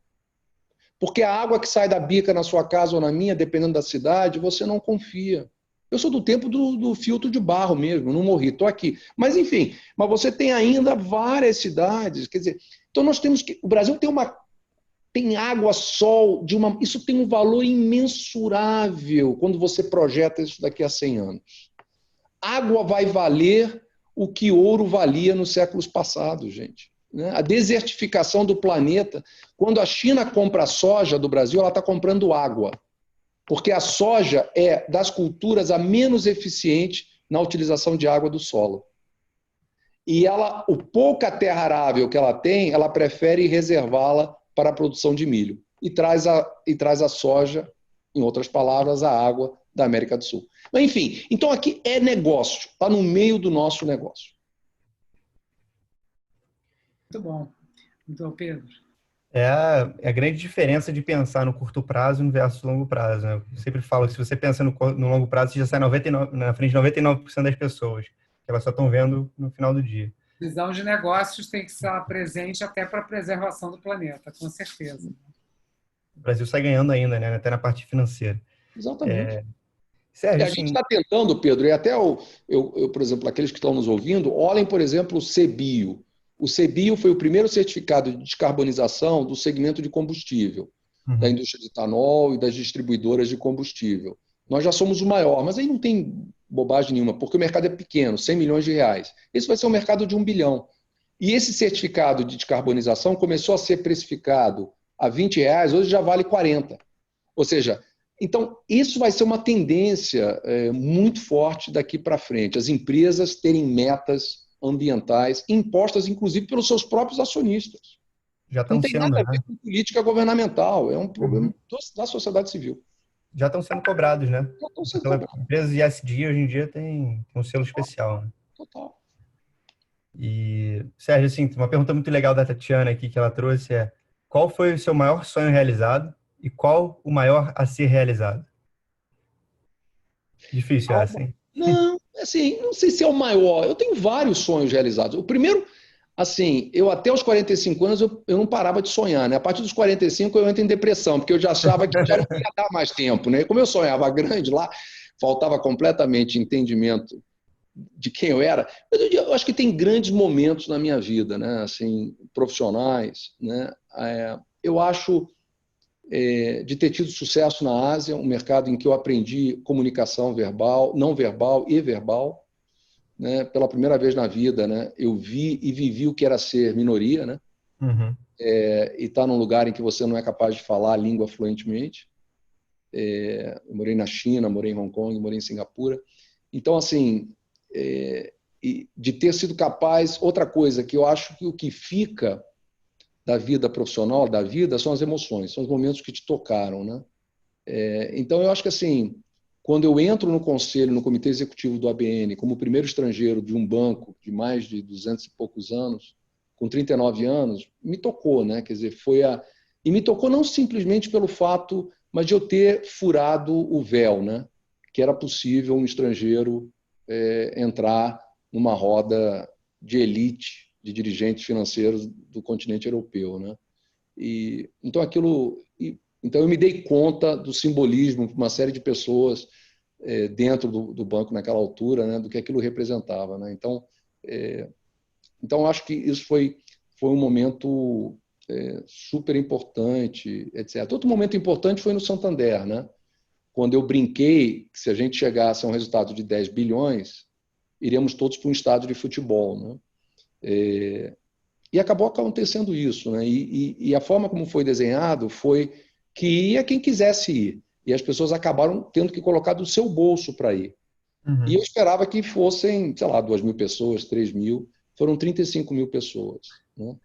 Porque a água que sai da bica na sua casa ou na minha, dependendo da cidade, você não confia. Eu sou do tempo do filtro de barro mesmo, não morri, estou aqui. Mas, enfim, mas você tem ainda várias cidades. Quer dizer, então nós temos que... O Brasil tem água, sol, isso tem um valor imensurável quando você projeta isso daqui a 100 anos. Água vai valer o que ouro valia nos séculos passados, gente. A desertificação do planeta. Quando a China compra a soja do Brasil, ela está comprando água. Porque a soja é das culturas a menos eficiente na utilização de água do solo. E o pouca terra arável que ela tem, ela prefere reservá-la para a produção de milho. E traz a soja, em outras palavras, a água da América do Sul. Mas, enfim, então aqui é negócio, está no meio do nosso negócio. Muito bom. Então, Pedro. É a grande diferença de pensar no curto prazo versus longo prazo. Né? Eu sempre falo que se você pensa no longo prazo, você já sai na frente de 99% das pessoas, que elas só estão vendo no final do dia. Visão de negócios tem que estar presente até para a preservação do planeta, com certeza. O Brasil sai ganhando ainda, né? Até na parte financeira. Exatamente. Sérgio, a gente está tentando, Pedro, e até por exemplo, aqueles que estão nos ouvindo, olhem, por exemplo, o CBio. O CBio foi o primeiro certificado de descarbonização do segmento de combustível, da indústria de etanol e das distribuidoras de combustível. Nós já somos o maior, mas aí não tem bobagem nenhuma, porque o mercado é pequeno, 100 milhões de reais. Esse vai ser um mercado de 1 bilhão. E esse certificado de descarbonização começou a ser precificado a 20 reais, hoje já vale 40. Ou seja, então isso vai ser uma tendência muito forte daqui para frente. As empresas terem metas ambientais impostas, inclusive, pelos seus próprios acionistas. Já não tem sendo, nada a ver com política governamental, é um problema da sociedade civil. Já estão sendo cobrados, né? Já estão sendo cobrados. Empresas de ESG hoje em dia tem um selo especial. Né? Total. E, Sérgio, assim, uma pergunta muito legal da Tatiana aqui que ela trouxe é: qual foi o seu maior sonho realizado e qual o maior a ser realizado? Difícil essa, hein? Não, assim, não sei se é o maior. Eu tenho vários sonhos realizados. O primeiro, assim, eu até os 45 anos eu não parava de sonhar, né? A partir dos 45 eu entro em depressão, porque eu já achava que já não ia dar mais tempo, né? Como eu sonhava grande lá, faltava completamente entendimento de quem eu era. Mas eu acho que tem grandes momentos na minha vida, né? Assim, profissionais, né? Eu acho de ter tido sucesso na Ásia, um mercado em que eu aprendi comunicação verbal, não verbal e verbal, né? Pela primeira vez na vida, né? Eu vi e vivi o que era ser minoria, né? Uhum. E estar num lugar em que você não é capaz de falar a língua fluentemente. Eu morei na China, morei em Hong Kong, morei em Singapura. Então, assim, de ter sido capaz... Outra coisa que eu acho que o que fica da vida profissional, da vida, são as emoções, são os momentos que te tocaram, né? Então, eu acho que, assim, quando eu entro no conselho, no comitê executivo do ABN, como primeiro estrangeiro de um banco de mais de 200 e poucos anos, com 39 anos, me tocou, né? Quer dizer, E me tocou não simplesmente pelo fato, mas de eu ter furado o véu, né? Que era possível um estrangeiro entrar numa roda de elite de dirigentes financeiros do continente europeu, né? Então então eu me dei conta do simbolismo de uma série de pessoas dentro do banco naquela altura, né, do que aquilo representava, né? Então eu acho que isso foi um momento super importante, etc. Outro momento importante foi no Santander, né? Quando eu brinquei que se a gente chegasse a um resultado de 10 bilhões, iríamos todos para um estádio de futebol, né? E acabou acontecendo isso, né? E a forma como foi desenhado foi que ia quem quisesse ir. E as pessoas acabaram tendo que colocar do seu bolso para ir. E Uhum. eu esperava que fossem, sei lá, 2.000 pessoas, 3.000. Foram 35.000 pessoas, né?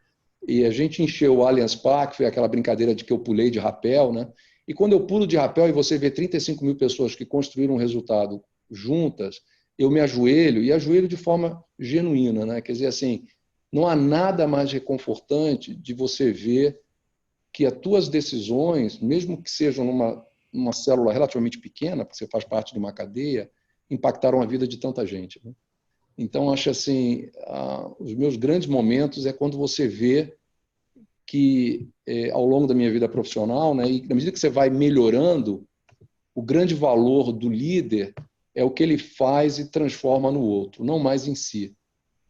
E a gente encheu o Allianz Parque, foi aquela brincadeira de que eu pulei de rapel, né? E quando eu pulo de rapel e você vê 35.000 pessoas que construíram um resultado juntas, eu me ajoelho, e ajoelho de forma genuína, né? Quer dizer, assim, não há nada mais reconfortante de você ver que as tuas decisões, mesmo que sejam numa célula relativamente pequena, porque você faz parte de uma cadeia, impactaram a vida de tanta gente, né? Então, acho assim, os meus grandes momentos é quando você vê que, ao longo da minha vida profissional, né, e na medida que você vai melhorando, o grande valor do líder é o que ele faz e transforma no outro, não mais em si,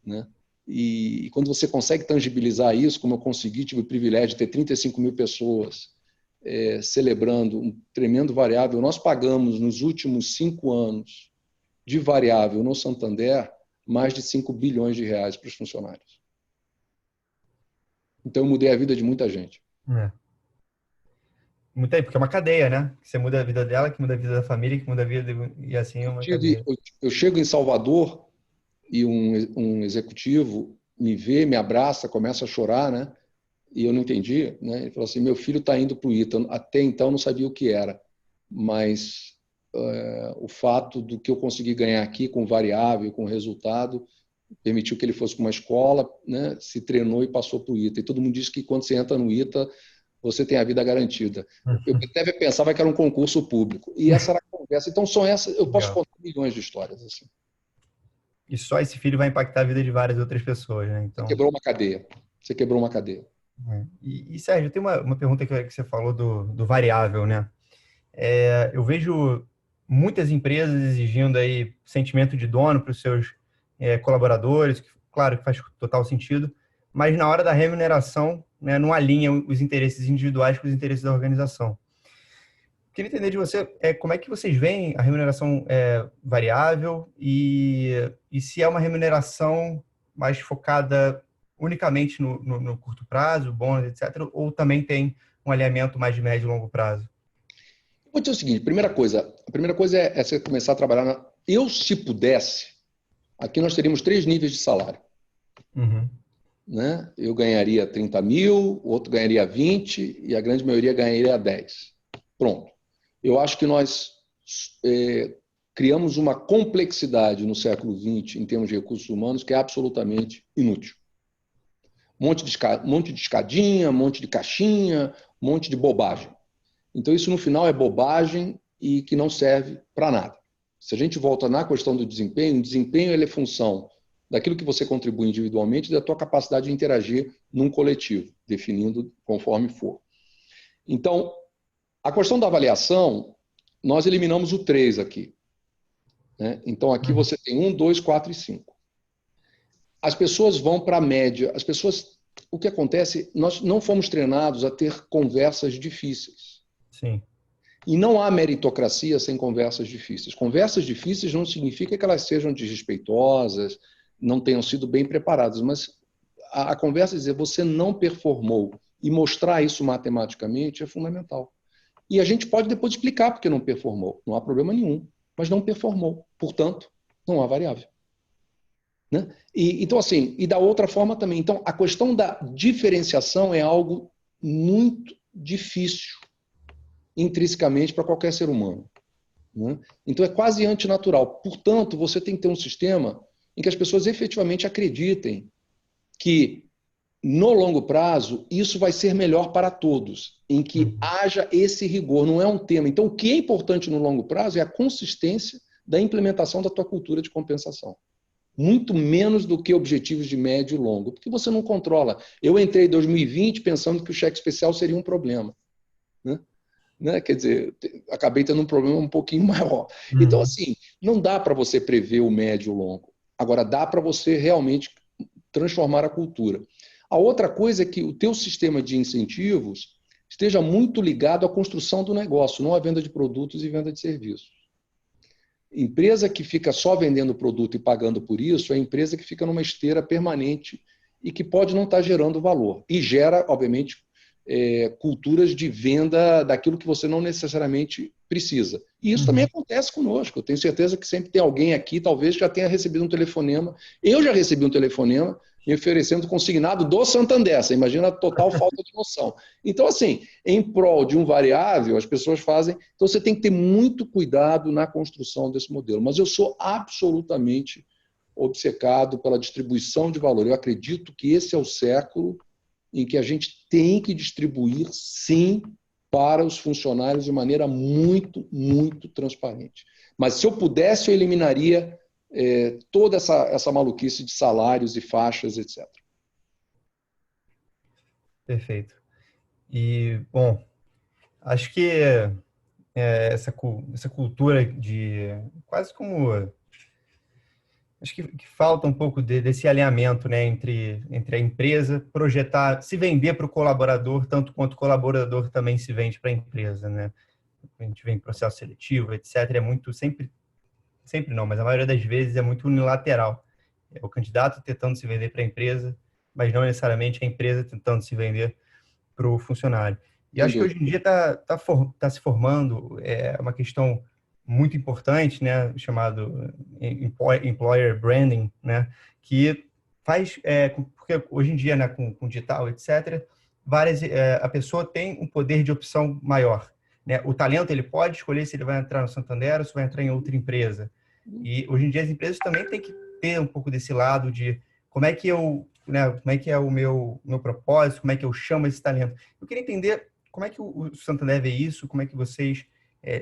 né? E quando você consegue tangibilizar isso, como eu consegui, tive o privilégio de ter 35.000 pessoas celebrando um tremendo variável. Nós pagamos, nos últimos 5 anos, de variável no Santander, mais de 5 bilhões de reais para os funcionários. Então, eu mudei a vida de muita gente. É. Muita, porque é uma cadeia, né? Você muda a vida dela, que muda a vida da família, que muda a vida, e assim é uma cadeia. Eu chego em Salvador e um executivo me vê, me abraça, começa a chorar, né? E eu não entendi, né? Ele falou assim: meu filho está indo para o ITA. Até então não sabia o que era, mas o fato do que eu consegui ganhar aqui com variável, com resultado, permitiu que ele fosse para uma escola, né? Se treinou e passou para o ITA. E todo mundo diz que quando você entra no ITA, você tem a vida garantida. Eu até pensava que era um concurso público. E essa era a conversa. Então, são essas. Eu posso Legal. contar milhões de histórias assim. E só esse filho vai impactar a vida de várias outras pessoas, né? Você Então, quebrou uma cadeia. Você quebrou uma cadeia. Sérgio, tem uma pergunta que você falou do variável, né? Eu vejo muitas empresas exigindo aí sentimento de dono para os seus colaboradores, que, claro que faz total sentido, mas na hora da remuneração, né, não alinha os interesses individuais com os interesses da organização. Queria entender de você como é que vocês veem a remuneração variável e se é uma remuneração mais focada unicamente no curto prazo, bônus, etc., ou também tem um alinhamento mais de médio e longo prazo? Vou dizer o seguinte: a primeira coisa é você começar a trabalhar Eu, se pudesse, aqui nós teríamos 3 níveis de salário. Uhum. Né? Eu ganharia 30.000, o outro ganharia 20 e a grande maioria ganharia 10. Pronto. Eu acho que nós criamos uma complexidade no século XX, em termos de recursos humanos, que é absolutamente inútil. Monte de escadinha, monte de caixinha, monte de bobagem. Então, isso no final é bobagem e que não serve para nada. Se a gente volta na questão do desempenho, o desempenho ele é função daquilo que você contribui individualmente e da tua capacidade de interagir num coletivo, definindo conforme for. Então, a questão da avaliação, nós eliminamos o 3 aqui. Né? Então, aqui você tem 1, 2, 4 e 5. As pessoas vão para a média. As pessoas, o que acontece, nós não fomos treinados a ter conversas difíceis. Sim. E não há meritocracia sem conversas difíceis. Conversas difíceis não significa que elas sejam desrespeitosas, não tenham sido bem preparadas, mas a conversa é dizer você não performou e mostrar isso matematicamente é fundamental. E a gente pode depois explicar porque não performou, não há problema nenhum, mas não performou, portanto, não há variável. Né? Então, assim, e da outra forma também. Então, a questão da diferenciação é algo muito difícil intrinsecamente para qualquer ser humano. Né? Então, é quase antinatural. Portanto, você tem que ter um sistema em que as pessoas efetivamente acreditem que, no longo prazo, isso vai ser melhor para todos, em que haja esse rigor, não é um tema. Então, o que é importante no longo prazo é a consistência da implementação da tua cultura de compensação. Muito menos do que objetivos de médio e longo, porque você não controla. Eu entrei em 2020 pensando que o cheque especial seria um problema. Né? Quer dizer, acabei tendo um problema um pouquinho maior. Então, assim, não dá para você prever o médio e o longo. Agora, dá para você realmente transformar a cultura. A outra coisa é que o teu sistema de incentivos esteja muito ligado à construção do negócio, não à venda de produtos e venda de serviços. Empresa que fica só vendendo produto e pagando por isso é a empresa que fica numa esteira permanente e que pode não estar gerando valor. E gera, obviamente, culturas de venda daquilo que você não necessariamente precisa. E isso também acontece conosco. Eu tenho certeza que sempre tem alguém aqui, talvez já tenha recebido um telefonema. Eu já recebi um telefonema me oferecendo consignado do Santander. Você imagina a total falta de noção. Então, assim, em prol de um variável, as pessoas fazem... Então, você tem que ter muito cuidado na construção desse modelo. Mas eu sou absolutamente obcecado pela distribuição de valor. Eu acredito que esse é o século em que a gente tem que distribuir, sim, para os funcionários de maneira muito, muito transparente. Mas se eu pudesse, eu eliminaria toda essa maluquice de salários e faixas, etc. Perfeito. E, bom, acho que essa cultura de quase como... Acho que falta um pouco desse alinhamento, né, entre a empresa projetar, se vender para o colaborador, tanto quanto o colaborador também se vende para a empresa, né? A gente vê em processo seletivo, etc. É muito, sempre não, mas a maioria das vezes é muito unilateral. É o candidato tentando se vender para a empresa, mas não necessariamente a empresa tentando se vender para o funcionário. E acho que hoje em dia está se formando uma questão muito importante, né, chamado employer branding, né, que faz, porque hoje em dia, né, com digital, etc., a pessoa tem um poder de opção maior, né? O talento, ele pode escolher se ele vai entrar no Santander ou se vai entrar em outra empresa. E hoje em dia as empresas também têm que ter um pouco desse lado de como é que é o meu propósito, como é que eu chamo esse talento. Eu queria entender como é que o Santander vê isso, como é que vocês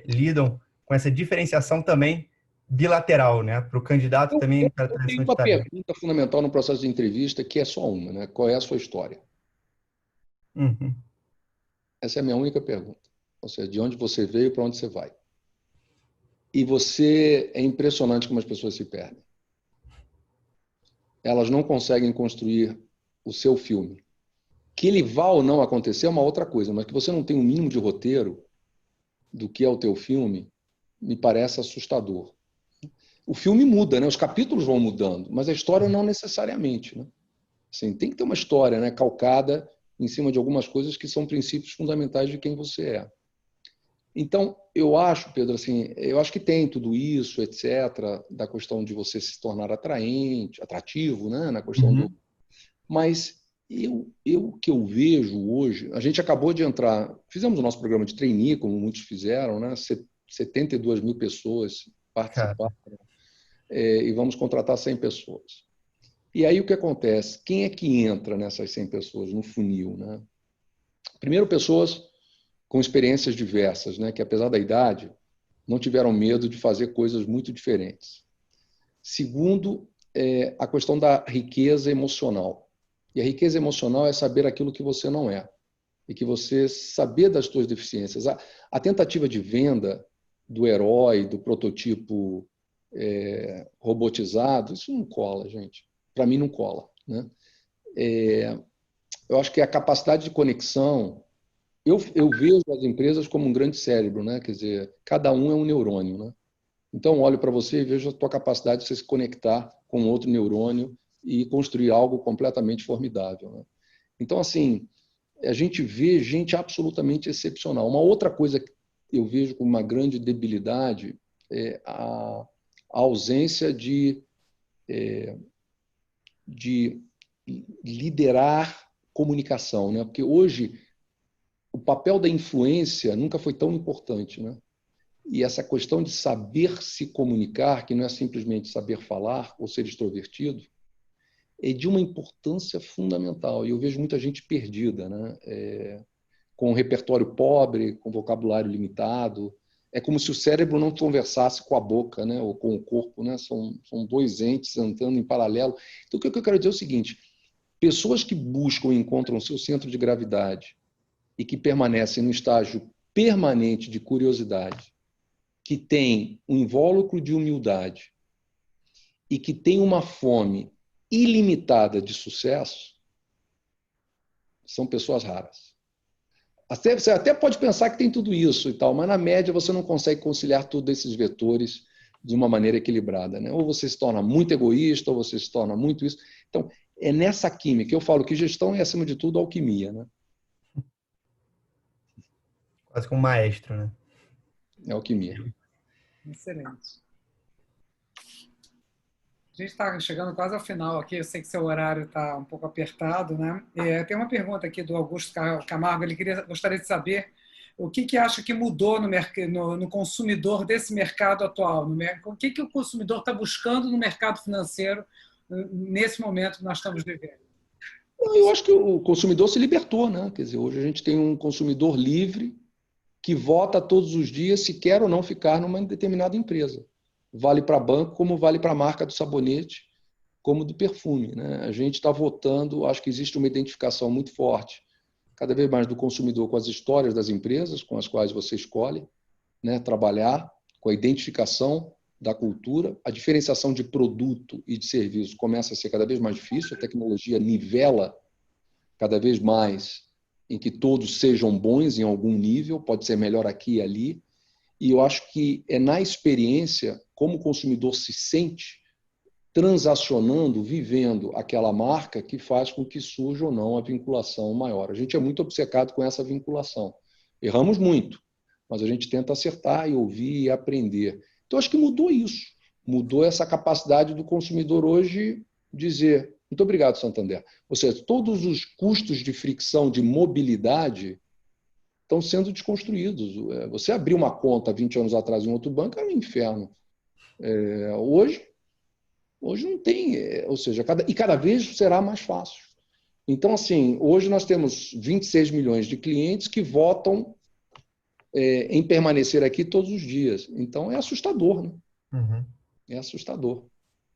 lidam com essa diferenciação também bilateral, né? Para o candidato também. Eu tenho uma pergunta fundamental no processo de entrevista, que é só uma, né? Qual é a sua história? Essa é a minha única pergunta. Ou seja, de onde você veio, para onde você vai. E é impressionante como as pessoas se perdem. Elas não conseguem construir o seu filme. Que ele vá ou não acontecer é uma outra coisa, mas que você não tem um mínimo de roteiro do que é o teu filme, me parece assustador. O filme muda, né? Os capítulos vão mudando, mas a história não necessariamente. Né? Assim, tem que ter uma história, né, calcada em cima de algumas coisas que são princípios fundamentais de quem você é. Então, eu acho, Pedro, assim, eu acho que tem tudo isso, etc., da questão de você se tornar atrativo, né, na questão do... Mas o que eu vejo hoje, a gente acabou de entrar, fizemos o nosso programa de trainee, como muitos fizeram, né, 72 mil pessoas participaram, e vamos contratar 100 pessoas. E aí o que acontece? Quem é que entra nessas 100 pessoas, no funil, né? Primeiro, pessoas com experiências diversas, né? Que apesar da idade, não tiveram medo de fazer coisas muito diferentes. Segundo, a questão da riqueza emocional. E a riqueza emocional é saber aquilo que você não é. E que você saber das suas deficiências. A tentativa de venda do herói, do prototipo robotizado, isso não cola, gente. Para mim, não cola, né? Eu acho que a capacidade de conexão... Eu vejo as empresas como um grande cérebro, né? Quer dizer, cada um é um neurônio, né? Então, olho para você e vejo a tua capacidade de você se conectar com outro neurônio e construir algo completamente formidável, né? Então, assim, a gente vê gente absolutamente excepcional. Uma outra coisa que eu vejo como uma grande debilidade é a ausência de liderar comunicação, né? Porque hoje o papel da influência nunca foi tão importante, né? E essa questão de saber se comunicar, que não é simplesmente saber falar ou ser extrovertido, é de uma importância fundamental. E eu vejo muita gente perdida, né? Com um repertório pobre, com vocabulário limitado. É como se o cérebro não conversasse com a boca, né? Ou com o corpo, né? São dois entes andando em paralelo. Então, o que eu quero dizer é o seguinte: pessoas que buscam e encontram seu centro de gravidade e que permanecem no estágio permanente de curiosidade, que tem um invólucro de humildade e que tem uma fome ilimitada de sucesso, são pessoas raras. Você até pode pensar que tem tudo isso e tal, mas na média você não consegue conciliar todos esses vetores de uma maneira equilibrada, né? Ou você se torna muito egoísta, ou você se torna muito isso. Então, é nessa química. Eu falo que gestão é, acima de tudo, alquimia, né? Quase como um maestro, né? É alquimia. Excelente. A gente está chegando quase ao final aqui, eu sei que seu horário está um pouco apertado, né? Tem uma pergunta aqui do Augusto Camargo, ele gostaria de saber o que acha que mudou no consumidor desse mercado atual, o que o consumidor está buscando no mercado financeiro nesse momento que nós estamos vivendo. Eu acho que o consumidor se libertou, né? Quer dizer, hoje a gente tem um consumidor livre que vota todos os dias se quer ou não ficar numa determinada empresa. Vale para banco, como vale para a marca do sabonete, como do perfume, né? A gente está votando, acho que existe uma identificação muito forte, cada vez mais do consumidor com as histórias das empresas com as quais você escolhe, né, trabalhar, com a identificação da cultura, a diferenciação de produto e de serviço começa a ser cada vez mais difícil, a tecnologia nivela cada vez mais em que todos sejam bons em algum nível, pode ser melhor aqui e ali, e eu acho que é na experiência, como o consumidor se sente transacionando, vivendo aquela marca, que faz com que surja ou não a vinculação maior. A gente é muito obcecado com essa vinculação. Erramos muito, mas a gente tenta acertar e ouvir e aprender. Então, acho que mudou isso. Mudou essa capacidade do consumidor hoje dizer: muito obrigado, Santander. Ou seja, todos os custos de fricção, de mobilidade, estão sendo desconstruídos. Você abrir uma conta 20 anos atrás em outro banco era um inferno. Hoje não tem, ou seja, cada vez será mais fácil. Então, assim, hoje nós temos 26 milhões de clientes que votam em permanecer aqui todos os dias. Então, é assustador, né? Uhum. É assustador.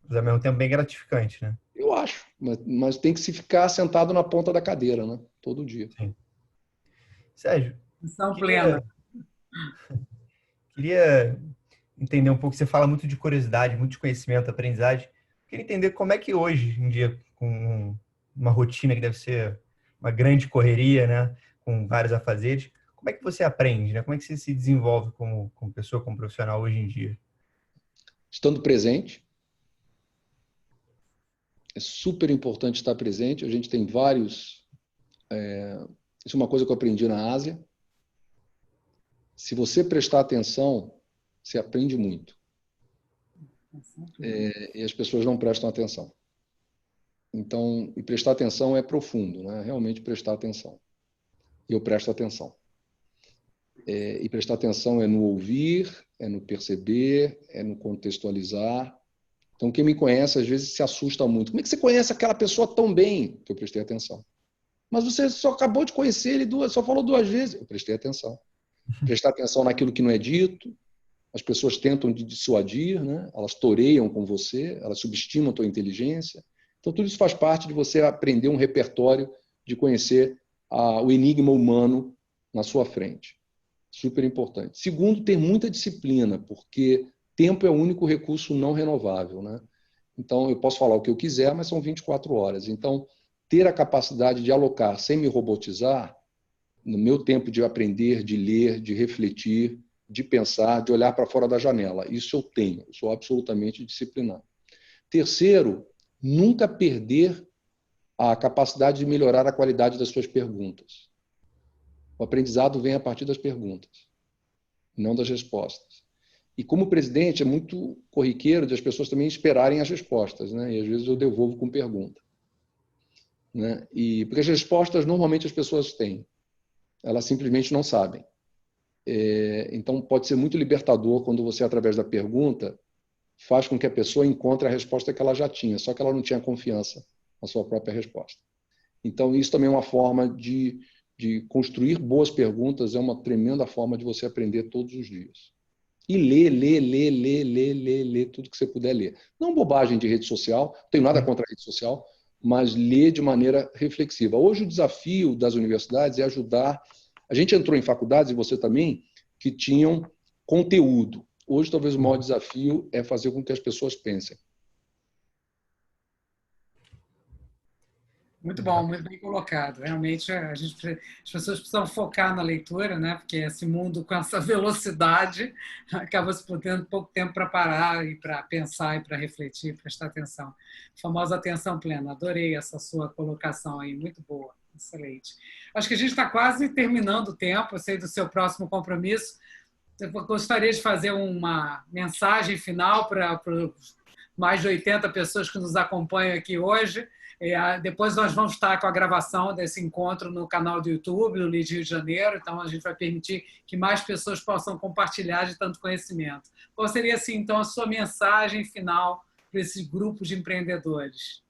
Mas ao mesmo tempo bem gratificante, né? Eu acho, mas tem que se ficar sentado na ponta da cadeira, né? Todo dia. Sim. Sérgio, Missão plena. Queria entender um pouco, você fala muito de curiosidade, muito de conhecimento, aprendizagem. Queria entender como é que hoje em dia, com uma rotina que deve ser uma grande correria, né, com vários afazeres, como é que você aprende, né? Como é que você se desenvolve como pessoa, como profissional hoje em dia? Estando presente. É super importante estar presente. A gente tem vários... Isso é uma coisa que eu aprendi na Ásia. Se você prestar atenção, você aprende muito. E as pessoas não prestam atenção. Então, e prestar atenção é profundo, né? Realmente prestar atenção. E eu presto atenção. E prestar atenção é no ouvir, é no perceber, é no contextualizar. Então, quem me conhece, às vezes, se assusta muito. Como é que você conhece aquela pessoa tão bem? Que eu prestei atenção. Mas você só acabou de conhecer ele, só falou 2 vezes. Eu prestei atenção. Prestar atenção naquilo que não é dito. As pessoas tentam te dissuadir, né? Elas toreiam com você, elas subestimam a tua inteligência. Então, tudo isso faz parte de você aprender um repertório de conhecer o enigma humano na sua frente. Super importante. Segundo, ter muita disciplina, porque tempo é o único recurso não renovável, né? Então, eu posso falar o que eu quiser, mas são 24 horas. Então, ter a capacidade de alocar sem me robotizar, no meu tempo de aprender, de ler, de refletir, de pensar, de olhar para fora da janela. Isso eu tenho, eu sou absolutamente disciplinado. Terceiro, nunca perder a capacidade de melhorar a qualidade das suas perguntas. O aprendizado vem a partir das perguntas, não das respostas. E como presidente, é muito corriqueiro de as pessoas também esperarem as respostas, né? E às vezes eu devolvo com pergunta. Né? Porque as respostas normalmente as pessoas têm, elas simplesmente não sabem. Então pode ser muito libertador quando você, através da pergunta, faz com que a pessoa encontre a resposta que ela já tinha, só que ela não tinha confiança na sua própria resposta. Então isso também é uma forma de construir boas perguntas, é uma tremenda forma de você aprender todos os dias. E ler tudo que você puder ler. Não bobagem de rede social, não tenho nada contra a rede social, mas ler de maneira reflexiva. Hoje o desafio das universidades é ajudar... A gente entrou em faculdades, e você também, que tinham conteúdo. Hoje talvez o maior desafio é fazer com que as pessoas pensem. Muito bom, muito bem colocado. Realmente, as pessoas precisam focar na leitura, né? Porque esse mundo com essa velocidade acaba se tendo pouco tempo para parar e para pensar e para refletir, prestar atenção. A famosa atenção plena. Adorei essa sua colocação aí, muito boa, excelente. Acho que a gente está quase terminando o tempo. Eu sei do seu próximo compromisso. Eu gostaria de fazer uma mensagem final para mais de 80 pessoas que nos acompanham aqui hoje. Depois nós vamos estar com a gravação desse encontro no canal do YouTube, no LID Rio de Janeiro, então a gente vai permitir que mais pessoas possam compartilhar de tanto conhecimento. Qual seria, assim, então, a sua mensagem final para esse grupo de empreendedores?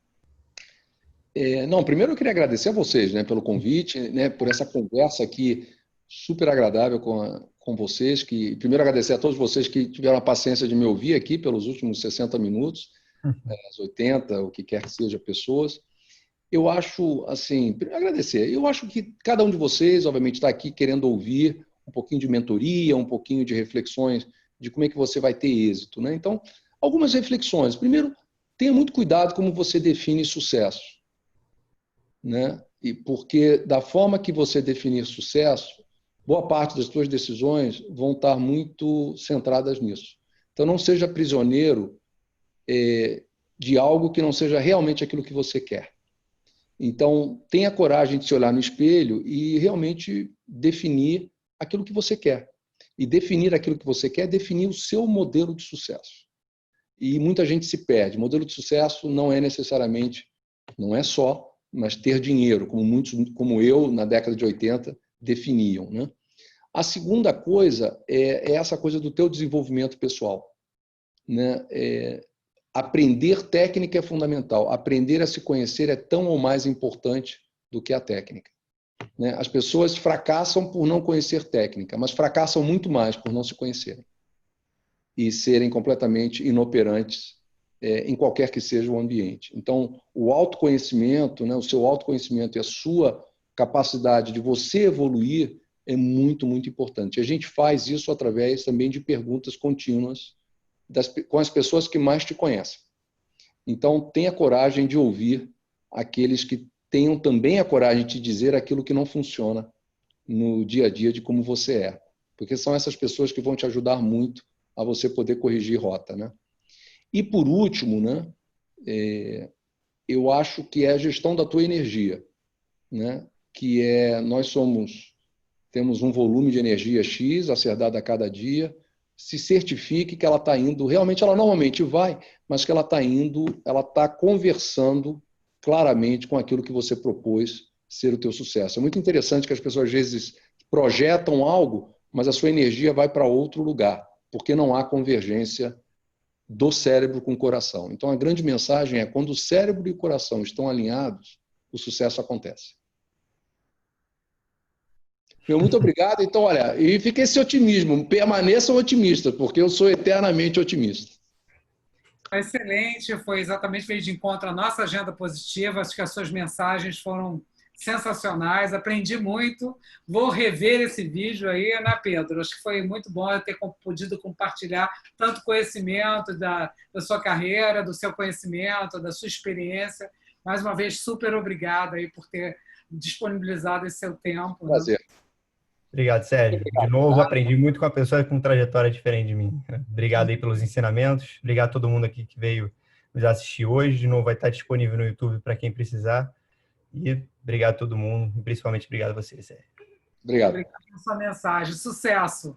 Não, primeiro eu queria agradecer a vocês, né, pelo convite, né, por essa conversa aqui super agradável com vocês. Primeiro agradecer a todos vocês que tiveram a paciência de me ouvir aqui pelos últimos 60 minutos. As 80, o que quer que seja, pessoas. Eu acho, assim, agradecer. Eu acho que cada um de vocês, obviamente, está aqui querendo ouvir um pouquinho de mentoria, um pouquinho de reflexões de como é que você vai ter êxito, né? Então, algumas reflexões. Primeiro, tenha muito cuidado como você define sucesso, né? E porque da forma que você definir sucesso, boa parte das suas decisões vão estar muito centradas nisso. Então, não seja prisioneiro de algo que não seja realmente aquilo que você quer. Então, tenha coragem de se olhar no espelho e realmente definir aquilo que você quer. E definir aquilo que você quer é definir o seu modelo de sucesso. E muita gente se perde. Modelo de sucesso não é necessariamente, não é só, mas ter dinheiro, como muitos, como eu, na década de 80, definiam, né? A segunda coisa é essa coisa do teu desenvolvimento pessoal, né? Aprender técnica é fundamental. Aprender a se conhecer é tão ou mais importante do que a técnica. Né? As pessoas fracassam por não conhecer técnica, mas fracassam muito mais por não se conhecerem e serem completamente inoperantes em qualquer que seja o ambiente. Então, o autoconhecimento, né, o seu autoconhecimento e a sua capacidade de você evoluir é muito, muito importante. E a gente faz isso através também de perguntas contínuas com as pessoas que mais te conhecem. Então, tenha coragem de ouvir aqueles que tenham também a coragem de te dizer aquilo que não funciona no dia a dia de como você é. Porque são essas pessoas que vão te ajudar muito a você poder corrigir rota, né? E, por último, né, eu acho que é a gestão da tua energia, né? Que nós temos um volume de energia X a ser dado a cada dia. Se certifique que ela está indo, realmente ela normalmente vai, mas que ela está indo, ela está conversando claramente com aquilo que você propôs ser o teu sucesso. É muito interessante que as pessoas às vezes projetam algo, mas a sua energia vai para outro lugar, porque não há convergência do cérebro com o coração. Então, a grande mensagem é: quando o cérebro e o coração estão alinhados, o sucesso acontece. Meu, muito obrigado. Então, olha, e fica esse otimismo. Permaneçam otimistas, porque eu sou eternamente otimista. Excelente, foi exatamente feito de encontro à nossa agenda positiva. Acho que as suas mensagens foram sensacionais, aprendi muito. Vou rever esse vídeo aí, né, Pedro? Acho que foi muito bom eu ter podido compartilhar tanto conhecimento da sua carreira, do seu conhecimento, da sua experiência. Mais uma vez, super obrigada aí por ter disponibilizado esse seu tempo. Prazer. Né? Obrigado, Sérgio. De novo, aprendi muito com uma pessoa com trajetória diferente de mim. Obrigado aí pelos ensinamentos. Obrigado a todo mundo aqui que veio nos assistir hoje. De novo, vai estar disponível no YouTube para quem precisar. E obrigado a todo mundo, e principalmente obrigado a você, Sérgio. Obrigado. Obrigado pela sua mensagem. Sucesso!